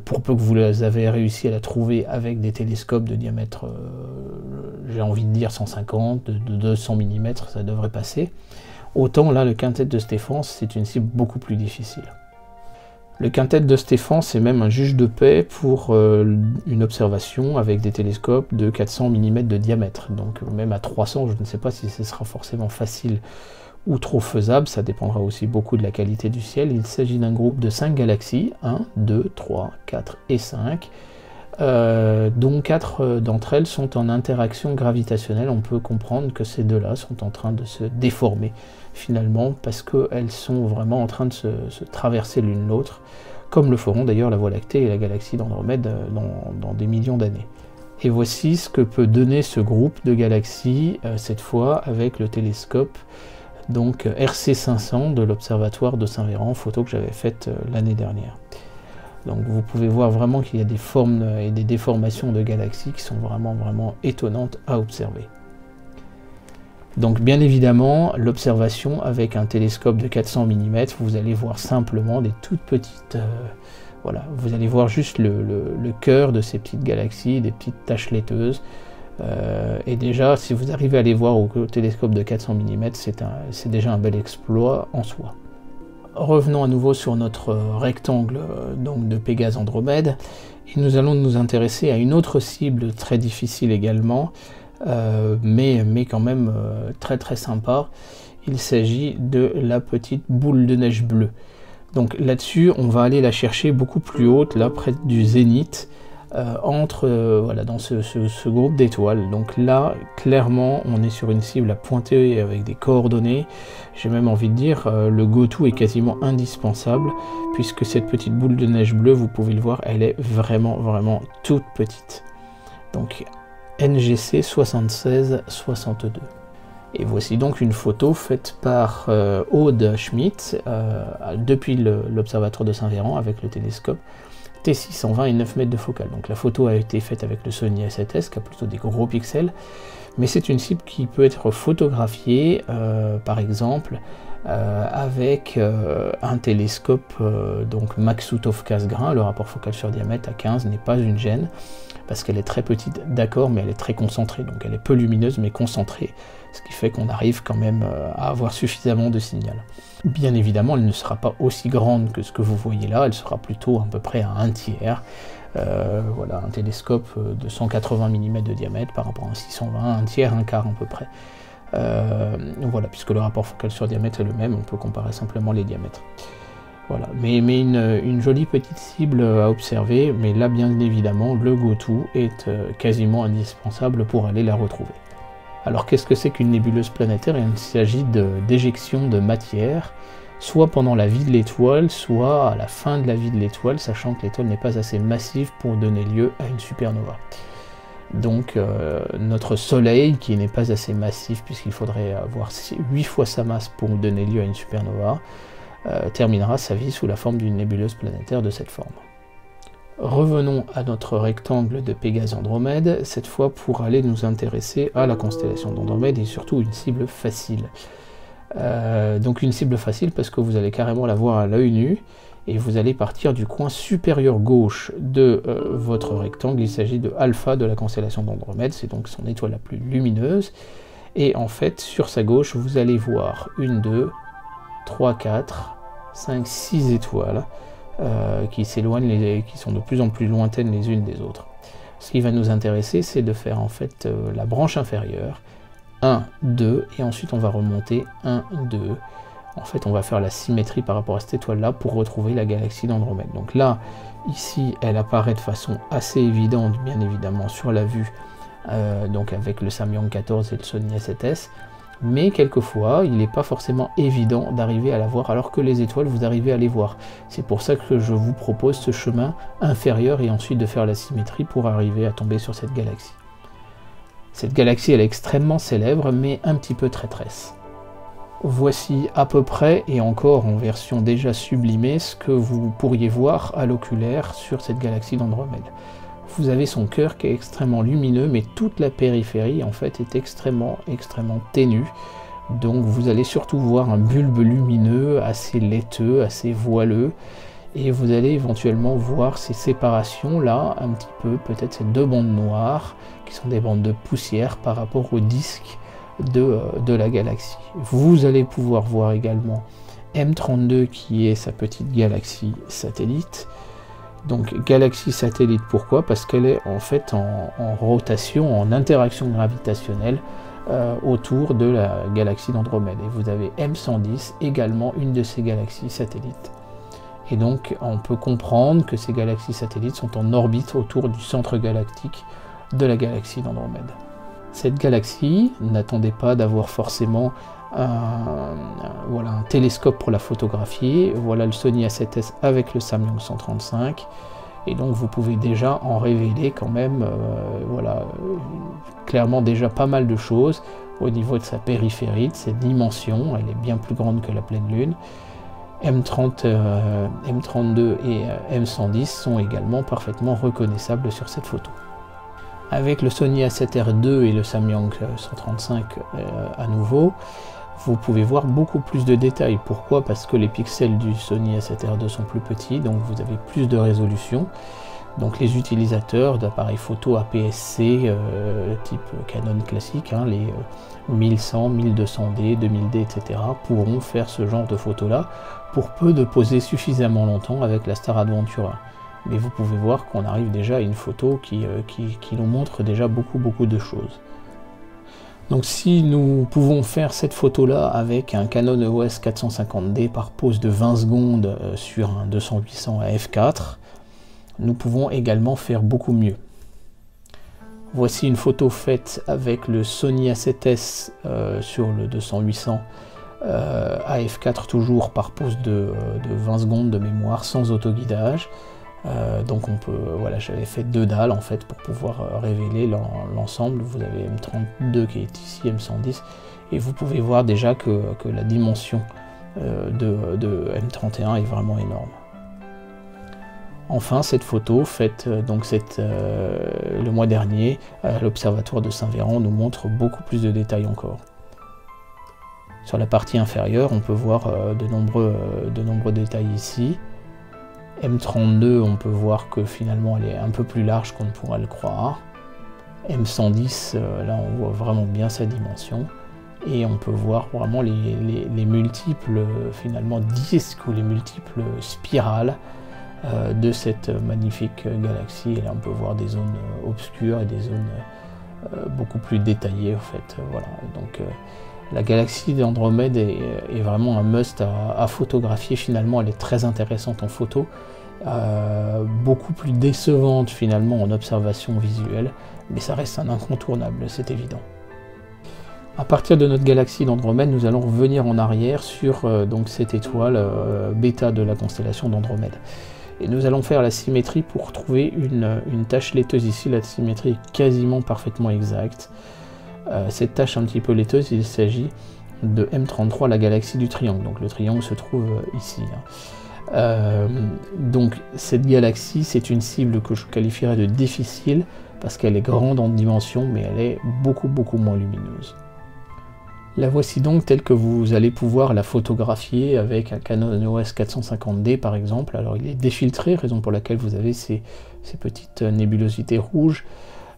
Speaker 1: pour peu que vous avez réussi à la trouver avec des télescopes de diamètre, j'ai envie de dire 150, de 200 mm, ça devrait passer. Autant là, le quintet de Stéphan, c'est une cible beaucoup plus difficile. Le quintet de Stéphan, c'est même un juge de paix pour une observation avec des télescopes de 400 mm de diamètre. Donc même à 300, je ne sais pas si ce sera forcément facile ou trop faisable, ça dépendra aussi beaucoup de la qualité du ciel. Il s'agit d'un groupe de 5 galaxies, 1, 2, 3, 4 et 5, dont 4 d'entre elles sont en interaction gravitationnelle. On peut comprendre que ces deux-là sont en train de se déformer finalement, parce qu'elles sont vraiment en train de se traverser l'une l'autre, comme le feront d'ailleurs la Voie lactée et la galaxie d'Andromède dans des millions d'années. Et voici ce que peut donner ce groupe de galaxies, cette fois avec le télescope donc RC500 de l'Observatoire de Saint-Véran, photo que j'avais faite l'année dernière. Donc vous pouvez voir vraiment qu'il y a des formes et des déformations de galaxies qui sont vraiment étonnantes à observer. Donc bien évidemment, l'observation avec un télescope de 400 mm, vous allez voir simplement des toutes petites... voilà, vous allez voir juste le cœur de ces petites galaxies, des petites taches laiteuses. Et déjà, si vous arrivez à les voir au télescope de 400 mm, c'est déjà un bel exploit en soi. Revenons à nouveau sur notre rectangle donc de Pégase Andromède, et nous allons nous intéresser à une autre cible très difficile également, mais quand même très sympa. Il s'agit de la petite boule de neige bleue. Donc là-dessus, on va aller la chercher beaucoup plus haute, là près du zénith, voilà, dans ce groupe d'étoiles. Donc là, clairement, on est sur une cible à pointer avec des coordonnées. J'ai même envie de dire, le go-to est quasiment indispensable, puisque cette petite boule de neige bleue, vous pouvez le voir, elle est vraiment toute petite. Donc NGC 7662. Et voici donc une photo faite par Aude Schmitt depuis l'Observatoire de Saint-Véran avec le télescope T620 et 9 mètres de focale. Donc la photo a été faite avec le Sony A7S qui a plutôt des gros pixels, mais c'est une cible qui peut être photographiée par exemple avec un télescope donc Maksutov Cassegrain. Le rapport focal sur diamètre à 15 n'est pas une gêne parce qu'elle est très petite, d'accord, mais elle est très concentrée, donc elle est peu lumineuse mais concentrée, ce qui fait qu'on arrive quand même à avoir suffisamment de signal. Bien évidemment, elle ne sera pas aussi grande que ce que vous voyez là, elle sera plutôt à peu près à un tiers. Voilà, un télescope de 180 mm de diamètre par rapport à un 620, un tiers, un quart à peu près. Voilà, puisque le rapport focal sur diamètre est le même, on peut comparer simplement les diamètres. Voilà, mais une jolie petite cible à observer, mais là bien évidemment le go-to est quasiment indispensable pour aller la retrouver. Alors qu'est-ce que c'est qu'une nébuleuse planétaire? Il s'agit d'éjection de matière, soit pendant la vie de l'étoile, soit à la fin de la vie de l'étoile, sachant que l'étoile n'est pas assez massive pour donner lieu à une supernova. Donc notre Soleil, qui n'est pas assez massif puisqu'il faudrait avoir 8 fois sa masse pour donner lieu à une supernova, terminera sa vie sous la forme d'une nébuleuse planétaire de cette forme. Revenons à notre rectangle de Pégase Andromède, cette fois pour aller nous intéresser à la constellation d'Andromède et surtout une cible facile. Donc une cible facile parce que vous allez carrément la voir à l'œil nu et vous allez partir du coin supérieur gauche de votre rectangle. Il s'agit de Alpha de la constellation d'Andromède, c'est donc son étoile la plus lumineuse. Et en fait, sur sa gauche, vous allez voir 1, 2, 3, 4, 5, 6 étoiles qui s'éloignent, qui sont de plus en plus lointaines les unes des autres. Ce qui va nous intéresser, c'est de faire en fait la branche inférieure, 1, 2, et ensuite on va remonter 1, 2. En fait, on va faire la symétrie par rapport à cette étoile-là pour retrouver la galaxie d'Andromède. Donc là, ici, elle apparaît de façon assez évidente, bien évidemment, sur la vue, donc avec le Samyang 14 et le Sony A7S. Mais quelquefois, il n'est pas forcément évident d'arriver à la voir, alors que les étoiles, vous arrivez à les voir. C'est pour ça que je vous propose ce chemin inférieur et ensuite de faire la symétrie pour arriver à tomber sur cette galaxie. Cette galaxie, elle est extrêmement célèbre, mais un petit peu traîtresse. Voici à peu près, et encore en version déjà sublimée, ce que vous pourriez voir à l'oculaire sur cette galaxie d'Andromède. Vous avez son cœur qui est extrêmement lumineux, mais toute la périphérie en fait est extrêmement ténue. Donc vous allez surtout voir un bulbe lumineux, assez laiteux, assez voileux, et vous allez éventuellement voir ces séparations là, un petit peu, peut-être ces deux bandes noires, qui sont des bandes de poussière par rapport au disque de la galaxie. Vous allez pouvoir voir également M32 qui est sa petite galaxie satellite. Donc galaxie satellite, pourquoi? Parce qu'elle est en fait en rotation, en interaction gravitationnelle autour de la galaxie d'Andromède. Et vous avez M110, également une de ces galaxies satellites. Et donc on peut comprendre que ces galaxies satellites sont en orbite autour du centre galactique de la galaxie d'Andromède. Cette galaxie, n'attendez pas d'avoir forcément voilà, un télescope pour la photographier. Voilà le Sony A7S avec le Samyang 135. Et donc vous pouvez déjà en révéler quand même voilà, clairement déjà pas mal de choses au niveau de sa périphérie, de ses dimensions. Elle est bien plus grande que la pleine lune. M32 et M110 sont également parfaitement reconnaissables sur cette photo. Avec le Sony A7R2 et le Samyang 135 à nouveau, vous pouvez voir beaucoup plus de détails. Pourquoi? Parce que les pixels du Sony A7R2 sont plus petits, donc vous avez plus de résolution. Donc les utilisateurs d'appareils photo APS-C type Canon classique, hein, les 1100, 1200D, 2000D, etc. pourront faire ce genre de photos-là pour peu de poser suffisamment longtemps avec la Star Adventurer. Mais vous pouvez voir qu'on arrive déjà à une photo qui nous montre déjà beaucoup de choses. Donc si nous pouvons faire cette photo-là avec un Canon EOS 450D par pose de 20 secondes sur un 200-800 à f4, nous pouvons également faire beaucoup mieux. Voici une photo faite avec le Sony A7S sur le 200-800 à f4 toujours par pose de 20 secondes de mémoire sans autoguidage. Donc on peut, voilà, j'avais fait 2 dalles en fait pour pouvoir révéler l'ensemble. Vous avez M32 qui est ici, M110, et vous pouvez voir déjà que la dimension de M31 est vraiment énorme. Enfin, cette photo faite donc le mois dernier à l'observatoire de Saint-Véran nous montre beaucoup plus de détails encore. Sur la partie inférieure, on peut voir de nombreux détails ici. M32, on peut voir que finalement elle est un peu plus large qu'on ne pourrait le croire. M110, là on voit vraiment bien sa dimension. Et on peut voir vraiment les multiples finalement disques ou les multiples spirales de cette magnifique galaxie. Et là on peut voir des zones obscures et des zones beaucoup plus détaillées en fait. Voilà. Donc la galaxie d'Andromède est vraiment un must à photographier. Finalement, elle est très intéressante en photo, beaucoup plus décevante finalement en observation visuelle, mais ça reste un incontournable, c'est évident. À partir de notre galaxie d'Andromède, nous allons revenir en arrière sur donc cette étoile bêta de la constellation d'Andromède. Et nous allons faire la symétrie pour trouver une tache laiteuse ici. La symétrie est quasiment parfaitement exacte. Cette tache un petit peu laiteuse, il s'agit de M33, la galaxie du triangle. Donc le triangle se trouve ici. Donc cette galaxie, c'est une cible que je qualifierais de difficile parce qu'elle est grande en dimension, mais elle est beaucoup moins lumineuse. La voici donc telle que vous allez pouvoir la photographier avec un Canon EOS 450D par exemple. Alors il est défiltré, raison pour laquelle vous avez ces petites nébulosités rouges.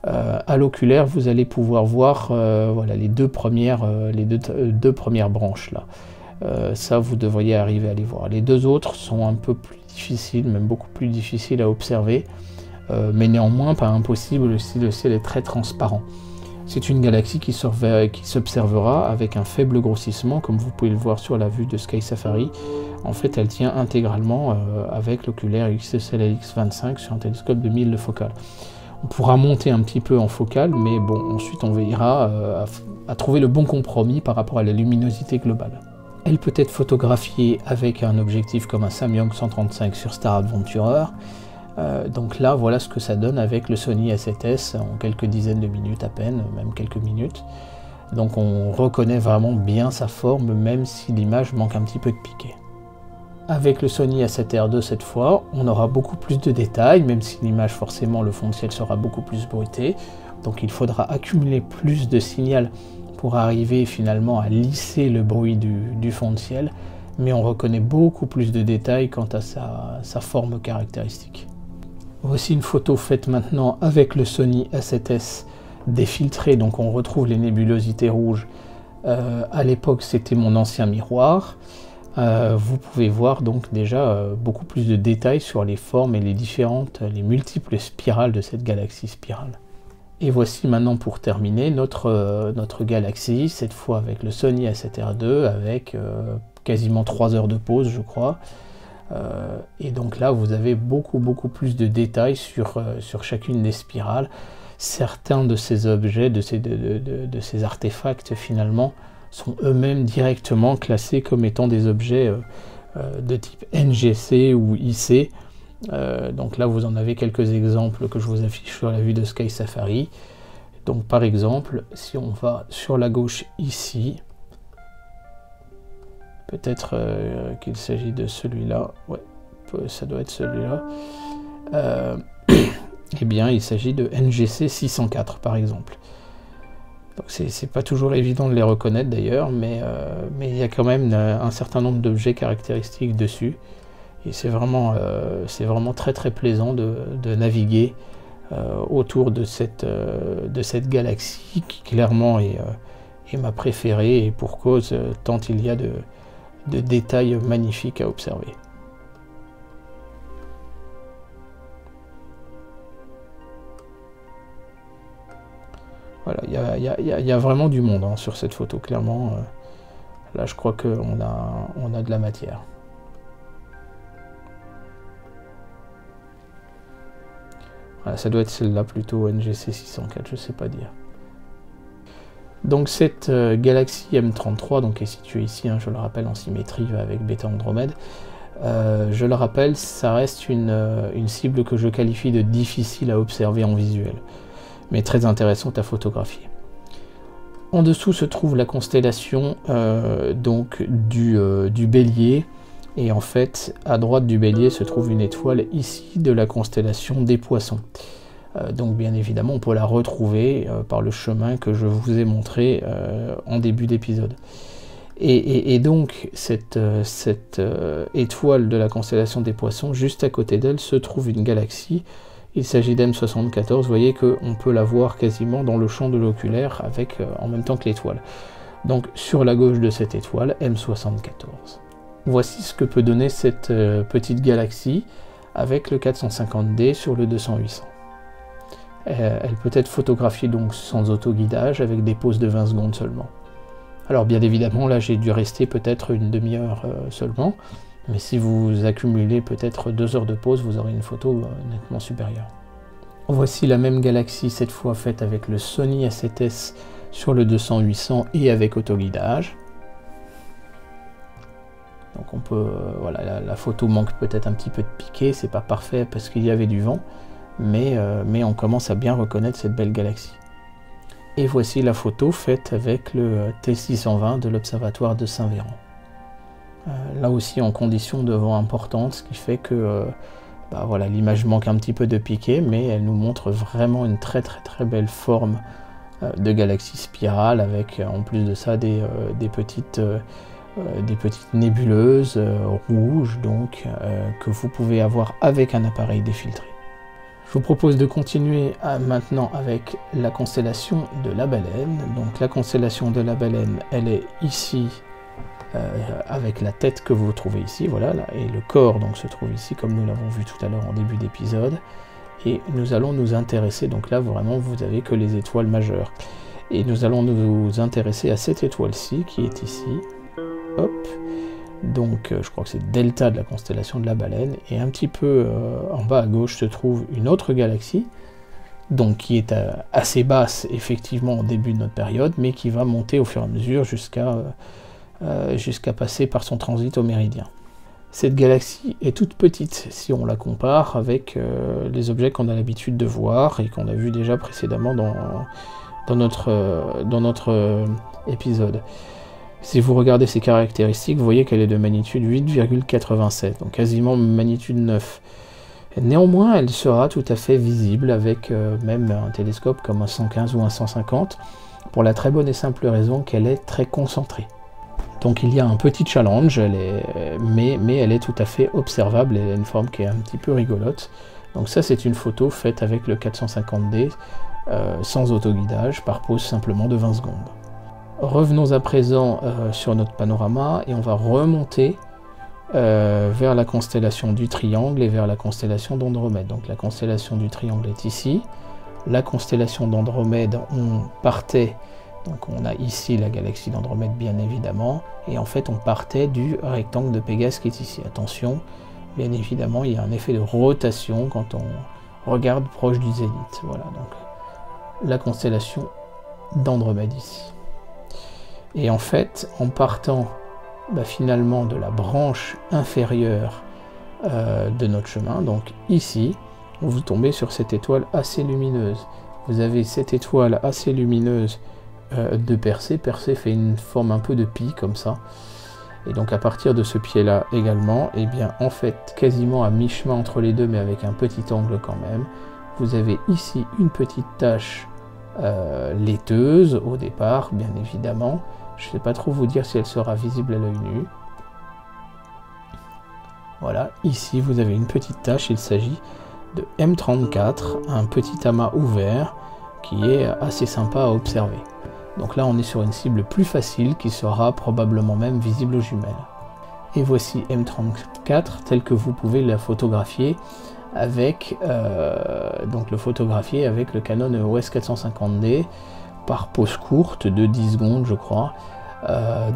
Speaker 1: À l'oculaire, vous allez pouvoir voir voilà, les deux premières branches là. Ça, vous devriez arriver à les voir. Les deux autres sont un peu plus difficiles, même beaucoup plus difficiles à observer, mais néanmoins pas impossible si le ciel est très transparent. C'est une galaxie qui s'observera avec un faible grossissement, comme vous pouvez le voir sur la vue de Sky Safari. En fait, elle tient intégralement avec l'oculaire XSLX25 sur un télescope de 1000 de focale. On pourra monter un petit peu en focale, mais bon, ensuite on veillera à trouver le bon compromis par rapport à la luminosité globale. Elle peut être photographiée avec un objectif comme un Samyang 135 sur Star Adventurer. Donc là, voilà ce que ça donne avec le Sony A7S en quelques dizaines de minutes à peine, même quelques minutes. Donc on reconnaît vraiment bien sa forme, même si l'image manque un petit peu de piqué. Avec le Sony A7R2 cette fois, on aura beaucoup plus de détails, même si l'image forcément le fond de ciel sera beaucoup plus bruité. Donc il faudra accumuler plus de signal pour arriver finalement à lisser le bruit du fond de ciel, mais on reconnaît beaucoup plus de détails quant à sa forme caractéristique. Voici une photo faite maintenant avec le Sony A7S défiltré, donc on retrouve les nébulosités rouges. À l'époque c'était mon ancien miroir. vous pouvez voir donc déjà beaucoup plus de détails sur les formes et les multiples spirales de cette galaxie spirale. Et voici maintenant pour terminer notre galaxie, cette fois avec le Sony A7R2, avec quasiment 3 heures de pause je crois. Et donc là vous avez beaucoup plus de détails sur chacune des spirales. Certains de ces objets, de ces artefacts finalement, sont eux-mêmes directement classés comme étant des objets de type NGC ou IC. Donc là vous en avez quelques exemples que je vous affiche sur la vue de Sky Safari. Donc par exemple, si on va sur la gauche ici, peut-être qu'il s'agit de celui-là, ouais, ça doit être celui-là, eh bien il s'agit de NGC 604 par exemple. Donc c'est pas toujours évident de les reconnaître d'ailleurs, mais il y a quand même un certain nombre d'objets caractéristiques dessus. Et c'est vraiment très plaisant de naviguer autour de cette galaxie qui clairement est ma préférée, et pour cause, tant il y a de détails magnifiques à observer. Voilà, il y a vraiment du monde hein, sur cette photo, clairement. Là, je crois qu'on a de la matière. Voilà, ça doit être celle-là plutôt, NGC 604, je sais pas dire. Donc cette galaxie M33 donc, est située ici, hein, je le rappelle, en symétrie avec Beta Andromède. Je le rappelle, ça reste une cible que je qualifie de difficile à observer en visuel, mais très intéressante à photographier. En dessous se trouve la constellation donc du Bélier, et en fait à droite du Bélier se trouve une étoile ici de la constellation des Poissons. Donc bien évidemment on peut la retrouver par le chemin que je vous ai montré en début d'épisode. Et donc cette étoile de la constellation des Poissons, juste à côté d'elle se trouve une galaxie. Il s'agit d'M74, vous voyez qu'on peut la voir quasiment dans le champ de l'oculaire avec en même temps que l'étoile. Donc sur la gauche de cette étoile, M74. Voici ce que peut donner cette petite galaxie avec le 450D sur le 200-800. Elle peut être photographiée donc sans autoguidage avec des pauses de 20 secondes seulement. Alors bien évidemment là j'ai dû rester peut-être une demi-heure seulement, mais si vous accumulez peut-être 2 heures de pause, vous aurez une photo nettement supérieure. Voici la même galaxie, cette fois faite avec le Sony A7S sur le 200-800 et avec autoguidage. Donc on peut, voilà, la photo manque peut-être un petit peu de piqué, c'est pas parfait parce qu'il y avait du vent, mais on commence à bien reconnaître cette belle galaxie. Et voici la photo faite avec le T620 de l'observatoire de Saint-Véran. Là aussi en conditions de vent importantes, ce qui fait que voilà, l'image manque un petit peu de piqué, mais elle nous montre vraiment une très belle forme de galaxie spirale, avec en plus de ça des petites nébuleuses rouges donc, que vous pouvez avoir avec un appareil défiltré. Je vous propose de continuer maintenant avec la constellation de la Baleine. Donc la constellation de la Baleine, elle est ici avec la tête que vous trouvez ici, voilà, là, et le corps donc se trouve ici comme nous l'avons vu tout à l'heure en début d'épisode. Et nous allons nous intéresser, donc là vraiment vous avez que les étoiles majeures. Et nous allons nous intéresser à cette étoile-ci qui est ici. Hop. Donc je crois que c'est Delta de la constellation de la Baleine, et un petit peu en bas à gauche se trouve une autre galaxie, donc qui est assez basse effectivement au début de notre période, mais qui va monter au fur et à mesure jusqu'à passer par son transit au méridien. Cette galaxie est toute petite si on la compare avec les objets qu'on a l'habitude de voir et qu'on a vu déjà précédemment dans notre épisode. Si vous regardez ses caractéristiques, vous voyez qu'elle est de magnitude 8,87, donc quasiment magnitude 9. Néanmoins, elle sera tout à fait visible avec même un télescope comme un 115 ou un 150, pour la très bonne et simple raison qu'elle est très concentrée. Donc il y a un petit challenge, mais elle est tout à fait observable, elle a une forme qui est un petit peu rigolote. Donc ça c'est une photo faite avec le 450D sans autoguidage, par pause simplement de 20 secondes. Revenons à présent sur notre panorama et on va remonter vers la constellation du Triangle et vers la constellation d'Andromède. Donc la constellation du Triangle est ici. La constellation d'Andromède, on partait, donc on a ici la galaxie d'Andromède bien évidemment, et en fait on partait du rectangle de Pégase qui est ici. Attention, bien évidemment il y a un effet de rotation quand on regarde proche du zénith. Voilà, donc la constellation d'Andromède ici. Et en fait, en partant finalement de la branche inférieure de notre chemin, donc ici, vous tombez sur cette étoile assez lumineuse. Vous avez cette étoile assez lumineuse de Persée. Persée fait une forme un peu de pie comme ça. Et donc à partir de ce pied-là également, et bien en fait quasiment à mi-chemin entre les deux, mais avec un petit angle quand même, vous avez ici une petite tache laiteuse au départ, bien évidemment. Je ne sais pas trop vous dire si elle sera visible à l'œil nu. Voilà, ici vous avez une petite tache, il s'agit de M34, un petit amas ouvert qui est assez sympa à observer. Donc là on est sur une cible plus facile qui sera probablement même visible aux jumelles. Et voici M34 tel que vous pouvez la photographier avec, le Canon EOS 450D par pause courte de 10 secondes je crois,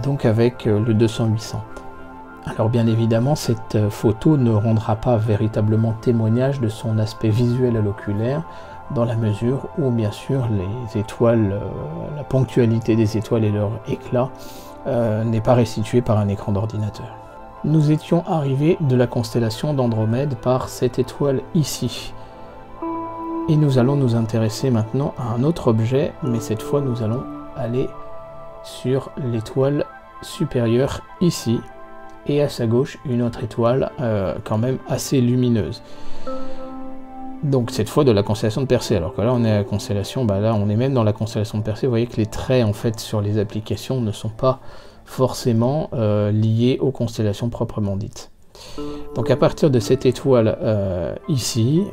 Speaker 1: donc avec le 200-800. Alors bien évidemment cette photo ne rendra pas véritablement témoignage de son aspect visuel à l'oculaire, dans la mesure où bien sûr les étoiles, la ponctualité des étoiles et leur éclat n'est pas restituée par un écran d'ordinateur. Nous étions arrivés de la constellation d'Andromède par cette étoile ici. Et nous allons nous intéresser maintenant à un autre objet, mais cette fois nous allons aller sur l'étoile supérieure ici, et à sa gauche une autre étoile quand même assez lumineuse. Donc cette fois de la constellation de Persée, alors que là on est à la constellation, là on est même dans la constellation de Persée. Vous voyez que les traits en fait sur les applications ne sont pas forcément liés aux constellations proprement dites. Donc à partir de cette étoile ici,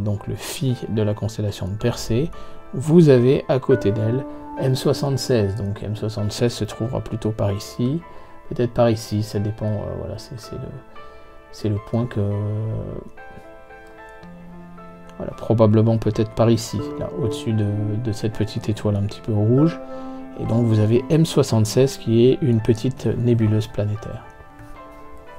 Speaker 1: donc le Phi de la constellation de Persée, vous avez à côté d'elle M76. Donc M76 se trouvera plutôt par ici, peut-être par ici, ça dépend, voilà, c'est le point que... Voilà, probablement peut-être par ici, là, au-dessus de cette petite étoile un petit peu rouge. Et donc vous avez M76 qui est une petite nébuleuse planétaire.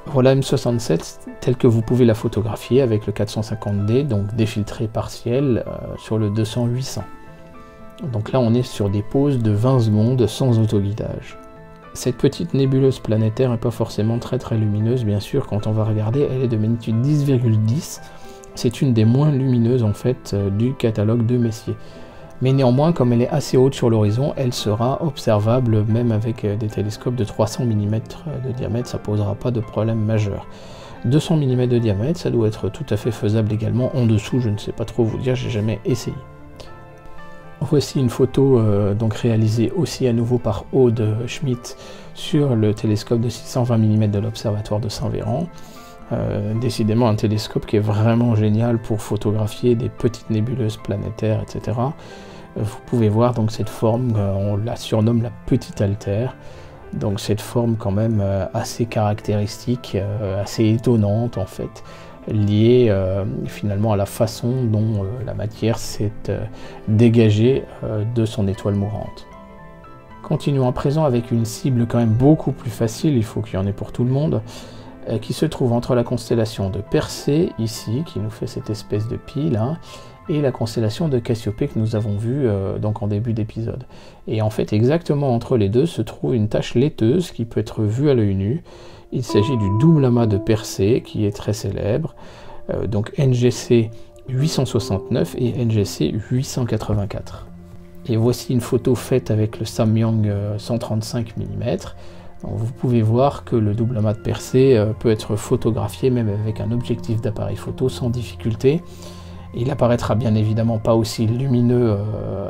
Speaker 1: Voilà M67 telle que vous pouvez la photographier avec le 450D, donc défiltré partiel sur le 200-800. Donc là on est sur des pauses de 20 secondes sans autoguidage. Cette petite nébuleuse planétaire n'est pas forcément très lumineuse, bien sûr, quand on va regarder, elle est de magnitude 10,10. C'est une des moins lumineuses en fait du catalogue de Messier. Mais néanmoins, comme elle est assez haute sur l'horizon, elle sera observable même avec des télescopes de 300 mm de diamètre, ça ne posera pas de problème majeur. 200 mm de diamètre, ça doit être tout à fait faisable également. En dessous, je ne sais pas trop vous dire, j'ai jamais essayé. Voici une photo donc réalisée aussi à nouveau par Aude Schmitt sur le télescope de 620 mm de l'observatoire de Saint-Véran. Décidément un télescope qui est vraiment génial pour photographier des petites nébuleuses planétaires, etc. Vous pouvez voir donc cette forme, on la surnomme la petite altère, donc cette forme quand même assez caractéristique, assez étonnante en fait, liée finalement à la façon dont la matière s'est dégagée de son étoile mourante. Continuons à présent avec une cible quand même beaucoup plus facile, il faut qu'il y en ait pour tout le monde, qui se trouve entre la constellation de Persée, ici, qui nous fait cette espèce de pile, hein, et la constellation de Cassiopée que nous avons vue donc en début d'épisode. Et en fait, exactement entre les deux se trouve une tache laiteuse qui peut être vue à l'œil nu. Il s'agit du double amas de Persée, qui est très célèbre, donc NGC 869 et NGC 884. Et voici une photo faite avec le Samyang 135 mm. Vous pouvez voir que le double amas de Persée peut être photographié même avec un objectif d'appareil photo sans difficulté. Il apparaîtra bien évidemment pas aussi lumineux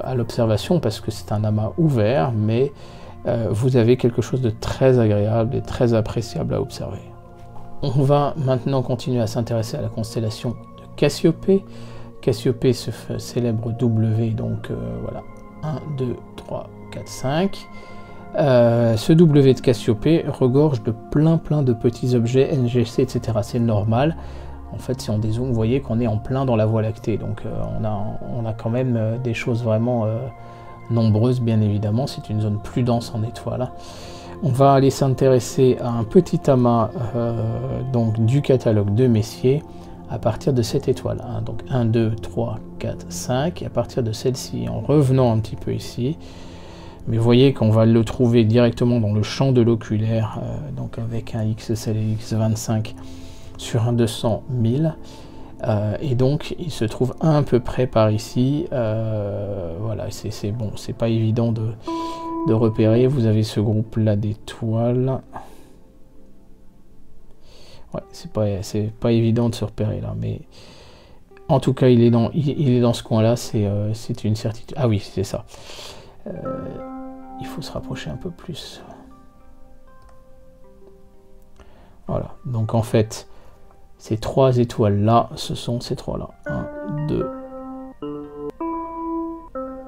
Speaker 1: à l'observation parce que c'est un amas ouvert, mais vous avez quelque chose de très agréable et très appréciable à observer. On va maintenant continuer à s'intéresser à la constellation de Cassiopée. Cassiopée se célèbre W, donc voilà, 1, 2, 3, 4, 5. Ce W de Cassiopée regorge de plein de petits objets NGC, etc. C'est normal. En fait, si on dézoome, vous voyez qu'on est en plein dans la Voie lactée. Donc on a quand même des choses vraiment nombreuses, bien évidemment. C'est une zone plus dense en étoiles. On va aller s'intéresser à un petit amas donc, du catalogue de Messier à partir de cette étoile. Donc 1, 2, 3, 4, 5. Et à partir de celle-ci, en revenant un petit peu ici, mais vous voyez qu'on va le trouver directement dans le champ de l'oculaire, donc avec un XSL et X25 sur un 200 000. Et donc il se trouve à peu près par ici. Voilà, c'est bon, c'est pas évident de repérer. Vous avez ce groupe là d'étoiles. Ouais, c'est pas évident de se repérer là, mais en tout cas il est dans ce coin là, c'est une certitude. Ah oui, c'est ça. Il faut se rapprocher un peu plus. Voilà, donc en fait, ces trois étoiles-là, ce sont ces trois-là. 1, 2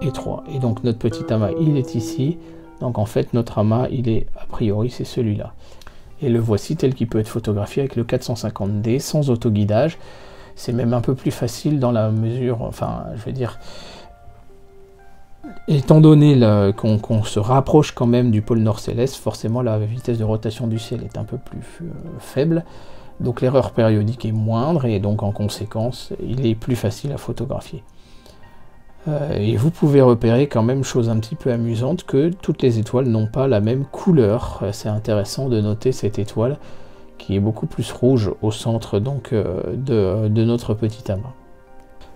Speaker 1: et 3. Et donc notre petit amas, il est ici. Donc en fait, notre amas, il est, a priori, c'est celui-là. Et le voici tel qu'il peut être photographié avec le 450D, sans autoguidage. C'est même un peu plus facile dans la mesure, enfin, je veux dire... Étant donné qu'on se rapproche quand même du pôle nord céleste, forcément la vitesse de rotation du ciel est un peu plus faible, donc l'erreur périodique est moindre et donc en conséquence il est plus facile à photographier. Et vous pouvez repérer quand même, chose un petit peu amusante, que toutes les étoiles n'ont pas la même couleur. C'est intéressant de noter cette étoile qui est beaucoup plus rouge au centre donc, de notre petit amas.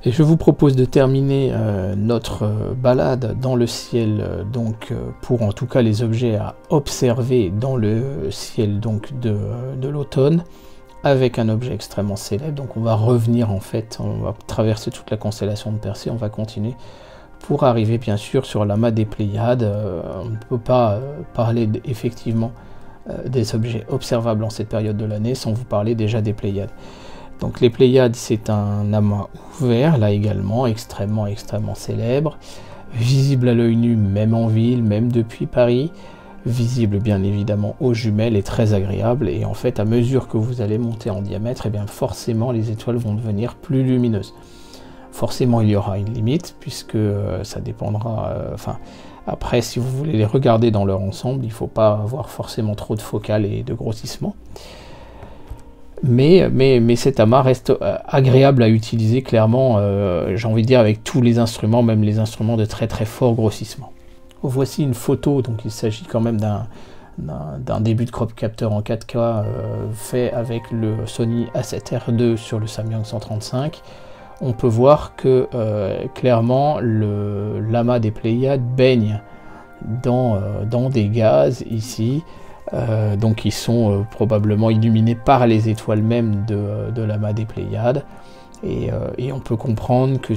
Speaker 1: Et je vous propose de terminer notre balade dans le ciel, donc pour en tout cas les objets à observer dans le ciel donc de l'automne, avec un objet extrêmement célèbre. Donc on va revenir en fait, on va traverser toute la constellation de Persée, on va continuer pour arriver bien sûr sur l'amas des Pléiades. On ne peut pas parler effectivement des objets observables en cette période de l'année sans vous parler déjà des Pléiades. Donc les Pléiades, c'est un amas ouvert, là également, extrêmement célèbre, visible à l'œil nu, même en ville, même depuis Paris, visible bien évidemment aux jumelles et très agréable, et en fait à mesure que vous allez monter en diamètre, et bien forcément les étoiles vont devenir plus lumineuses. Forcément il y aura une limite, puisque ça dépendra, après si vous voulez les regarder dans leur ensemble, il ne faut pas avoir forcément trop de focale et de grossissement. Mais cet amas reste agréable à utiliser clairement, j'ai envie de dire, avec tous les instruments, même les instruments de très fort grossissement. Voici une photo, donc il s'agit quand même d'un début de crop capteur en 4K fait avec le Sony A7R II sur le Samyang 135. On peut voir que clairement l'amas des Pléiades baigne dans des gaz ici. Donc ils sont probablement illuminés par les étoiles même de l'amas des Pléiades, et on peut comprendre que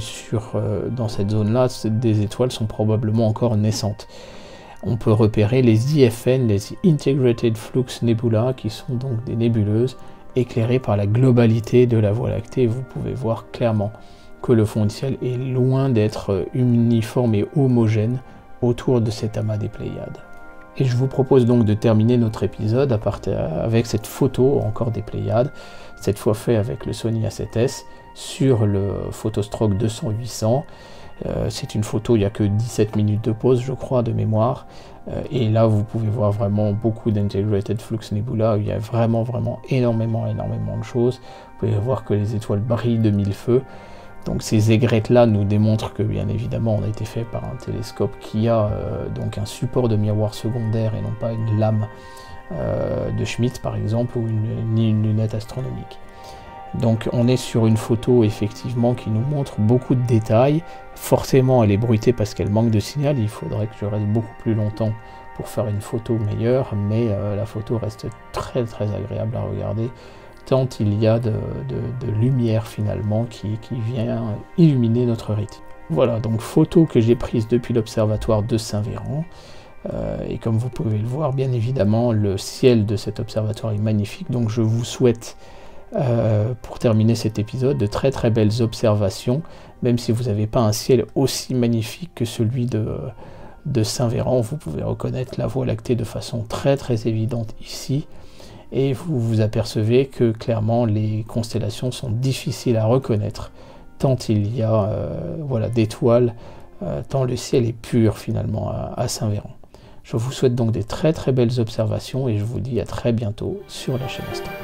Speaker 1: dans cette zone-là, des étoiles sont probablement encore naissantes. On peut repérer les IFN, les Integrated Flux Nebula, qui sont donc des nébuleuses éclairées par la globalité de la Voie lactée. Vous pouvez voir clairement que le fond de ciel est loin d'être uniforme et homogène autour de cet amas des Pléiades. Et je vous propose donc de terminer notre épisode avec cette photo encore des Pléiades, cette fois fait avec le Sony A7S sur le Photostroke 200-800. C'est une photo, il n'y a que 17 minutes de pause, je crois, de mémoire. Et là, vous pouvez voir vraiment beaucoup d'Integrated Flux Nebula, où il y a vraiment énormément de choses. Vous pouvez voir que les étoiles brillent de mille feux. Donc ces aigrettes-là nous démontrent que bien évidemment on a été fait par un télescope qui a donc un support de miroir secondaire et non pas une lame de Schmitt par exemple, ou ni une lunette astronomique. Donc on est sur une photo effectivement qui nous montre beaucoup de détails. Forcément elle est bruitée parce qu'elle manque de signal, il faudrait que je reste beaucoup plus longtemps pour faire une photo meilleure, mais la photo reste très agréable à regarder, tant il y a de lumière finalement qui vient illuminer notre rite. Voilà, donc photo que j'ai prise depuis l'observatoire de Saint-Véran, et comme vous pouvez le voir, bien évidemment, le ciel de cet observatoire est magnifique, donc je vous souhaite, pour terminer cet épisode, de très belles observations, même si vous n'avez pas un ciel aussi magnifique que celui de Saint-Véran. Vous pouvez reconnaître la Voie lactée de façon très très évidente ici. Et vous vous apercevez que clairement les constellations sont difficiles à reconnaître, tant il y a voilà, d'étoiles, tant le ciel est pur finalement à Saint-Véran. Je vous souhaite donc des très très belles observations et je vous dis à très bientôt sur la chaîne Astro.